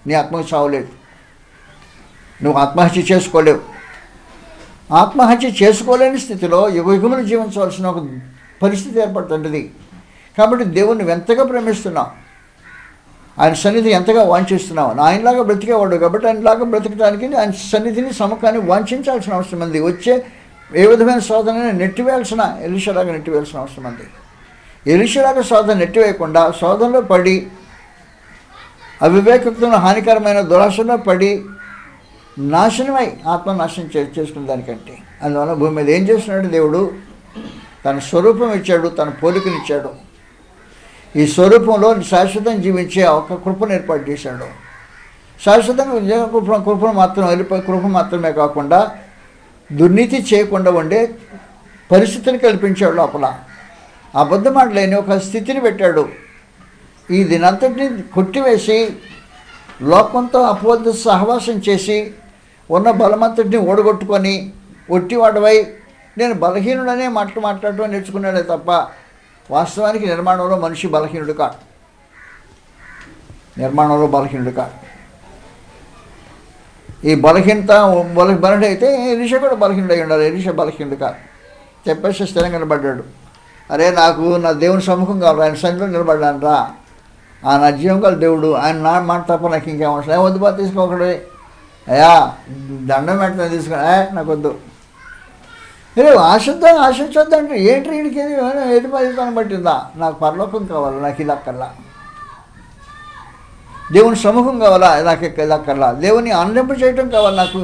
నీ ఆత్మకు చావలేదు, నువ్వు ఆత్మహత్య చేసుకోలేవు. ఆత్మహత్య చేసుకోలేని స్థితిలో యుగములు జీవించవలసిన ఒక పరిస్థితి ఏర్పడుతుంటుంది. కాబట్టి దేవుణ్ణి ఎంతగా ప్రేమిస్తున్నావు, ఆయన సన్నిధి ఎంతగా వాంఛిస్తున్నావు. ఆయనలాగా బ్రతికేవాడు కాబట్టి ఆయనలాగా బ్రతకడానికి ఆయన సన్నిధిని సముఖాన్ని వాంఛించాల్సిన అవసరం ఉంది. వచ్చే ఏ విధమైన శోధనని నెట్టివేయాల్సిన ఎలీషాలాగా నెట్టివేయాల్సిన అవసరం ఉంది. ఎలీషాలాగా శోధన నెట్టివేయకుండా శోధనలో పడి అవివేకతను హానికరమైన దురాశలో పడి నాశనమై ఆత్మనాశనం చేసుకున్న దానికంటే, అందువల్ల భూమి మీద ఏం చేస్తున్నాడు దేవుడు? తన స్వరూపం ఇచ్చాడు, తన పోలికనిచ్చాడు. ఈ స్వరూపంలో శాశ్వతం జీవించే ఒక కృపను ఏర్పాటు చేశాడు. శాశ్వతంగా కృప మాత్రమే కాకుండా దుర్నీతి చేయకుండా ఉండే పరిస్థితిని కల్పించాడు. లోపల అబద్ధమాటలేని ఒక స్థితిని పెట్టాడు. ఈ దినంతటిని కొట్టివేసి లోకంతో అపవాద సహవాసం చేసి ఉన్న బలమంతటిని ఓడగొట్టుకొని ఒట్టివాడవై నేను బలహీనుడనే మాట్లాడటం నేర్చుకున్నాడే తప్ప వాస్తవానికి నిర్మాణంలో మనిషి బలహీనుడు కాదు. ఈ బలహీనైతే ఎలీషా కూడా బలహీనుడై ఉండాలి. ఎలీషా బలహీనుడు కాదు. చెప్పేసి స్థిరంగా నిలబడ్డాడు. అరే నాకు నా దేవుని సముఖం కావాలి, ఆయన సన్నిధిలో నిలబడ్డాను రా, నా జీవం గల దేవుడు, ఆయన నా మాట తప్ప నాకు ఇంకేం అవసరం. వద్దు బా తీసుకోకడే, అయ్యా దండం పెట్టిన తీసుకో, నాకు వద్దు. ఆశించొద్దంటే ఏంటి వీడికి ఎటు పరిస్థితిని పట్టిందా? నాకు పరలోకం కావాలా, నాకు ఇది అక్కర్లా. దేవుని సముఖం కావాలా, నాకు ఇది అక్కర్లా. దేవుని ఆనందింప చేయటం కావాలి, నాకు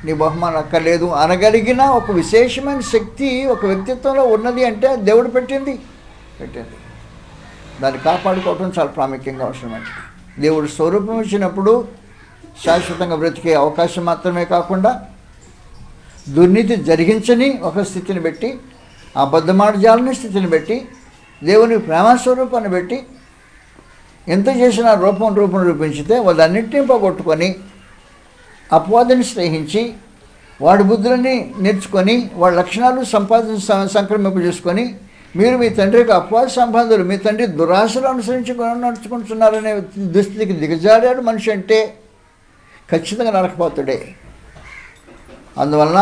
నీ బహుమానం అక్కర్లేదు అనగలిగిన ఒక విశేషమైన శక్తి ఒక వ్యక్తిత్వంలో ఉన్నది అంటే దేవుడు పెట్టింది. దాన్ని కాపాడుకోవటం చాలా ప్రాముఖ్యంగా అవసరమండి. దేవుడు స్వరూపం ఇచ్చినప్పుడు శాశ్వతంగా బ్రతికే అవకాశం మాత్రమే కాకుండా దుర్నీతి జరిగించని ఒక స్థితిని పెట్టి, అబద్ధమాడజాలని స్థితిని పెట్టి, దేవుని ప్రేమస్వరూపాన్ని పెట్టి ఎంత చేసినా రూపం రూపించితే వాళ్ళన్నింటినీ పోగొట్టుకొని అపవాదిని స్నేహించి వాడి బుద్ధులని నేర్చుకొని వాడి లక్షణాలు సంక్రమింప చేసుకొని మీరు మీ తండ్రికి అపవాద సంబంధాలు, మీ తండ్రి దురాశలు నడుచుకుంటున్నారనే దుస్థితికి దిగజారాడు మనిషి అంటే ఖచ్చితంగా నరకపోతాడే. అందువలన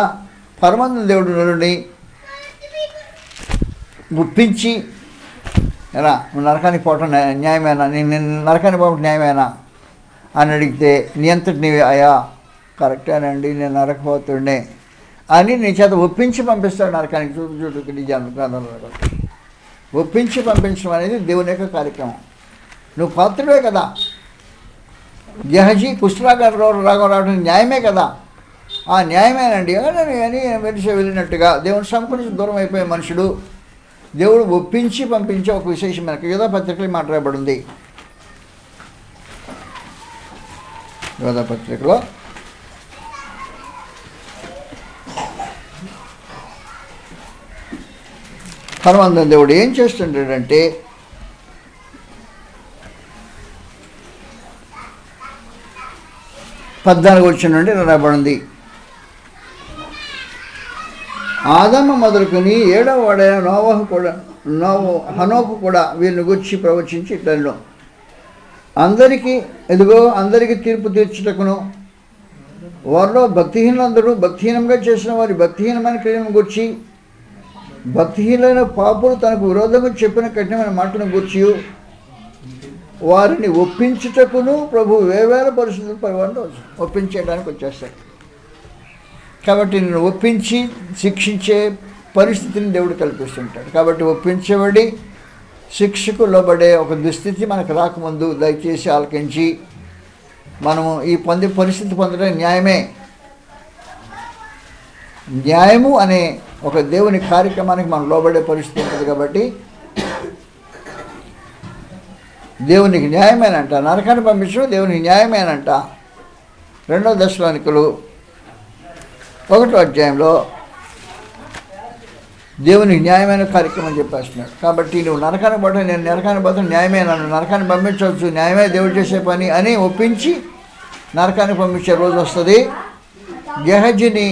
పరమానంద దేవుడు నరుని గుప్పించి, ఎలా నువ్వు నరకానికి పోవటం న్యాయమేనా, నేను నరకానికి పోవటం న్యాయమేనా అని అడిగితే నీ అంతటి నీవే అయా కరెక్టేనండి నేను నరకపోతుండే అని నీ చేత ఒప్పించి పంపిస్తాడు నరకానికి. చూడు నిజాలు ఒప్పించి పంపించడం అనేది దేవుని యొక్క కార్యక్రమం. నువ్వు పాత్రుడే కదా. గెహజీ రాగం రావడం న్యాయమే కదా. ఆ న్యాయమేనండి అని వెళ్ళినట్టుగా దేవుని సముఖం నుంచి దూరం అయిపోయే మనుషుడు దేవుడు ఒప్పించి పంపించే ఒక విశేషమైన యోధా పత్రికలో మాట్లాడబడింది. యోధా పత్రికలో పరమానంద దేవుడు ఏం చేస్తుంటాడంటే పద్నాలుగు వచ్చిన నుండి రాబడింది. ఆదాము మొదలుకొని 7వ వాడైన హనోకు కూడా వీరిని గురించి ప్రవచించి ఇట్లను అందరికీ తీర్పు తీర్చుటకును వారిలో భక్తిహీనులందరూ భక్తిహీనంగా చేసిన వారి భక్తిహీనమైన క్రియలను గురించి భక్తిహీనమైన పాపులు తనకు విరోధంగా చెప్పిన కఠినమైన మాటను గురించి వారిని ఒప్పించుటకును ప్రభు వేవేల పరిస్థితులు పరివారంలో ఒప్పించేయడానికి వచ్చేస్తాడు. కాబట్టి నేను ఒప్పించి శిక్షించే పరిస్థితిని దేవుడు కల్పిస్తుంటాడు. కాబట్టి ఒప్పించబడి శిక్షకు లోబడే ఒక దుస్థితి మనకు రాకముందు దయచేసి ఆలకించి మనము ఈ పరిస్థితి పొందడం న్యాయము అనే ఒక దేవుని కార్యక్రమానికి మనం లోబడే పరిస్థితి ఉంటుంది. కాబట్టి దేవునికి న్యాయమేనంట, నరకాన్ని పంపించడం దేవునికి న్యాయమేనంట. 2వ దశలోనికలు 1వ అధ్యాయంలో దేవునికి న్యాయమైన కార్యక్రమం చెప్పేస్తున్నాడు. కాబట్టి నువ్వు నరకాన్ని పోవడం నేను నరకాన్ని పోతాను న్యాయమే, నన్ను నరకాన్ని పంపించవచ్చు న్యాయమే దేవుడు చేసే పని అని ఒప్పించి నరకాన్ని పంపించే రోజు వస్తుంది. గెహజీని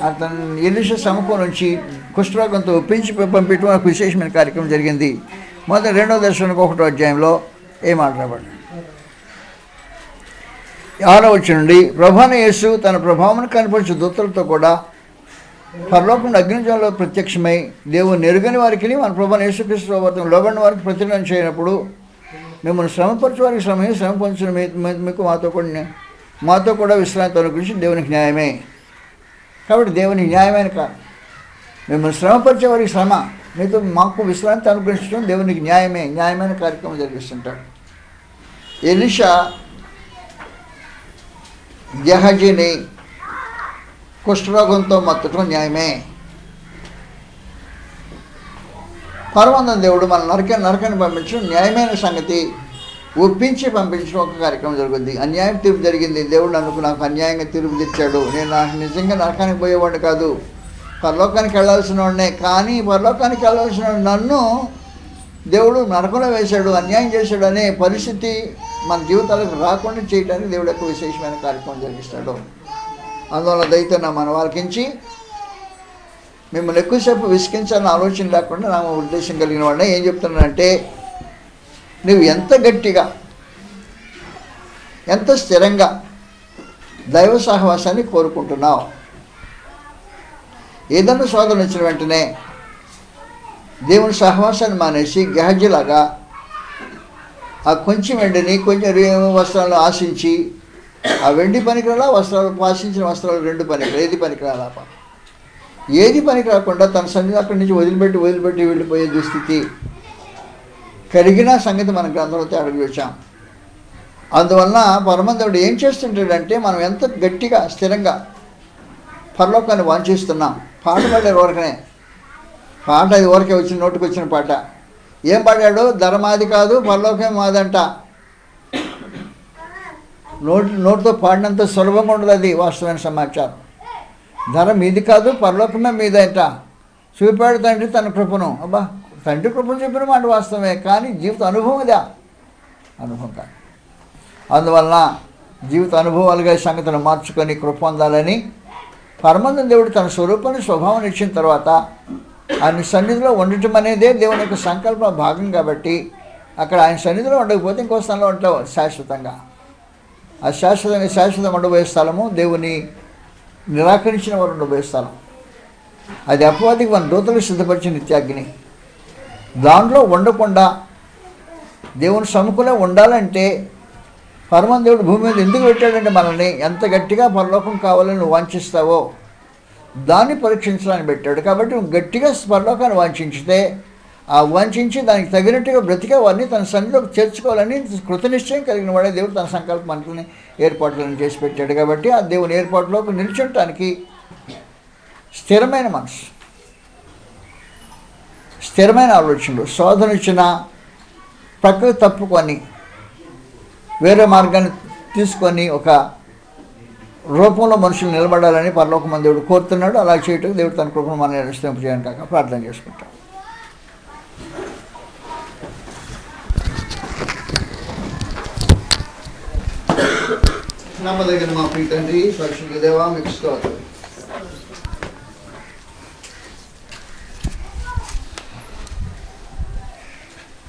అతను ఎలీషా సముఖం నుంచి కుష్ఠరోగంతో ఒప్పించి పంపించడం ఒక విశేషమైన కార్యక్రమం జరిగింది. 2వ దశలోనికి 1వ అధ్యాయంలో ఏం మాట్లాడాడు. 6వ వచనం నుండి ప్రభువైన యేసు తన ప్రభావం కనపరిచే దూతలతో కూడా పరలోకం అగ్నిజంలో ప్రత్యక్షమై దేవుని ఎరుగని వారికి మన ప్రభువైన యేసుక్రీస్తు లోబడిన వారికి ప్రతిజ్ఞ చేయనప్పుడు మిమ్మల్ని శ్రమపరచే వారికి శ్రమ పొందిన మీకు మాతో కూడా విశ్రాంతి అనుగురించి దేవునికి న్యాయమే. కాబట్టి దేవునికి న్యాయమైన కాదు. మిమ్మల్ని శ్రమపరిచే వారికి శ్రమ, మీతో మాకు విశ్రాంతి అనుగ్రహించడం దేవునికి న్యాయమైన కార్యక్రమం జరిగిస్తుంటాడు. ఎలీషా గెహజీని కుష్ఠరోగంతో మత్తటం న్యాయమే. పరమందం దేవుడు మన నరకాన్ని పంపించడం న్యాయమైన సంగతి. ఒప్పించి పంపించడం ఒక కార్యక్రమం జరుగుద్ది. అన్యాయం తీర్పు జరిగింది, దేవుడు నాకు అన్యాయంగా తీర్పు తెచ్చాడు, నేను నాకు నిజంగా నరకానికి పోయేవాడిని కాదు, పరలోకానికి వెళ్ళాల్సిన వాడినే, కానీ పరలోకానికి వెళ్ళాల్సిన నన్ను దేవుడు నరకంలో వేశాడు, అన్యాయం చేశాడు అనే పరిస్థితి మన జీవితాలకు రాకుండా చేయడానికి దేవుడు యొక్క విశేషమైన కార్యక్రమం జరిగిస్తాడు. అందువల్ల దయతో మన వాళ్ళకించి మిమ్మల్ని ఎక్కువసేపు విసిగించాలని ఆలోచన లేకుండా నా ఉద్దేశం కలిగిన వాడిని ఏం చెప్తున్నానంటే, నువ్వు ఎంత గట్టిగా ఎంత స్థిరంగా దైవ సహవాసాన్ని కోరుకుంటున్నావు. ఏదన్నా శోధన వచ్చిన వెంటనే దేవుని సహవాసాన్ని మానేసి గెహజీలాగా ఆ కొంచెం వెండిని కొంచెం వస్త్రాలను ఆశించి, ఆ వెండి పనికిరాలా, ఆశించిన వస్త్రాలు రెండు పనికిరా, ఏది పనికిరాలా, ఏది పనికి రాకుండా తన సన్నిధి అక్కడి నుంచి వదిలిపెట్టి వెళ్ళిపోయే దుస్థితి కలిగిన సంగతి మన గ్రంథంలో తేడా చూసాం. అందువలన పరమంతుడు ఏం చేస్తుంటాడంటే, మనం ఎంత గట్టిగా స్థిరంగా పరలోకాన్ని వాంఛిస్తున్నాం. పాట పాడారు వరకనే, పాట అది వరకే వచ్చిన నోటికి వచ్చిన పాట. ఏం పాడాడు? ధర మాది కాదు పరలోకం మాదంట. నోటితో పాడినంత సులభంగా ఉండదు, అది వాస్తవమైన సమాచారం. ధర మీది కాదు పరలోకమే మీదంట. చూపాడు తండ్రి తన కృపను. అబ్బా, తండ్రి కృపను చెప్పిన మాట వాస్తవమే, కానీ జీవిత అనుభవం ఇదా? అనుభవం కాదు. అందువలన జీవిత అనుభవాలుగా ఈ సంగతిని మార్చుకొని కృప పొందాలని పరమందం దేవుడు తన స్వరూపాన్ని స్వభావాన్ని ఇచ్చిన తర్వాత ఆయన సన్నిధిలో ఉండటం అనేదే దేవుని యొక్క సంకల్ప భాగం. కాబట్టి అక్కడ ఆయన సన్నిధిలో ఉండకపోతే ఇంకో స్థలంలో ఉంటావు శాశ్వతంగా. ఆ శాశ్వతంగా ఉండబోయే స్థలము దేవుని నిరాకరించిన వారు ఉండబోయే స్థలం. అది అపవాదికి మన దూతలు సిద్ధపరిచిన నిత్యాగ్ని. దాంట్లో ఉండకుండా దేవుని సముఖంలో ఉండాలంటే పరమ దేవుడు భూమి మీద ఎందుకు పెట్టాడంటే మనల్ని ఎంత గట్టిగా పరలోకం కావాలని నువ్వు వాంఛిస్తావో దాన్ని పరీక్షించడానికి పెట్టాడు. కాబట్టి నువ్వు గట్టిగా పరలోకాన్ని వాంఛించితే, ఆ వాంఛించి దానికి తగినట్టుగా బ్రతికే వారిని తన సన్నిధిలోకి చేర్చుకోవాలని కృతనిశ్చయం కలిగిన వాడే దేవుడు తన సంకల్పాన్ని ఏర్పాట్లను చేసి పెట్టాడు. కాబట్టి ఆ దేవుని ఏర్పాటులోకి నిల్చోటానికి స్థిరమైన మనసు, స్థిరమైన ఆలోచనలు, శోధన ఇచ్చిన ప్రక్కకు తప్పుకొని వేరే మార్గాన్ని తీసుకొని ఒక రూపంలో మనుషులు నిలబడాలని పరలోకమంది దేవుడు కోరుతున్నాడు. అలా చేయటం దేవుడు తన కృపను మనం నిర్వహింపజేయను కాక ప్రార్థన చేసుకుంటాం. నమ్మదగిన మా ప్రియ తండ్రి, పరిశుద్ధ దేవా, మీకు స్తోత్రం.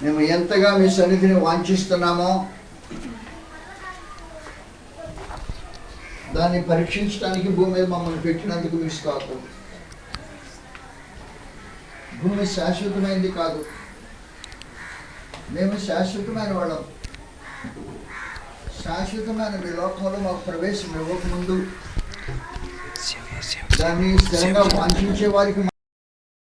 మేము ఎంతగా మీ సన్నిధిని వాంఛిస్తున్నామో దాన్ని పరీక్షించడానికి భూమి మీద మమ్మల్ని పెట్టినందుకు మీకు స్తోత్రం. భూమి శాశ్వతమైనది కాదు, మేము శాశ్వతమైన వాళ్ళం. శాశ్వతమైన మీ లోకంలో మాకు ప్రవేశం ఇవ్వకముందు దాన్ని స్థిరంగా వాంఛించే వారికి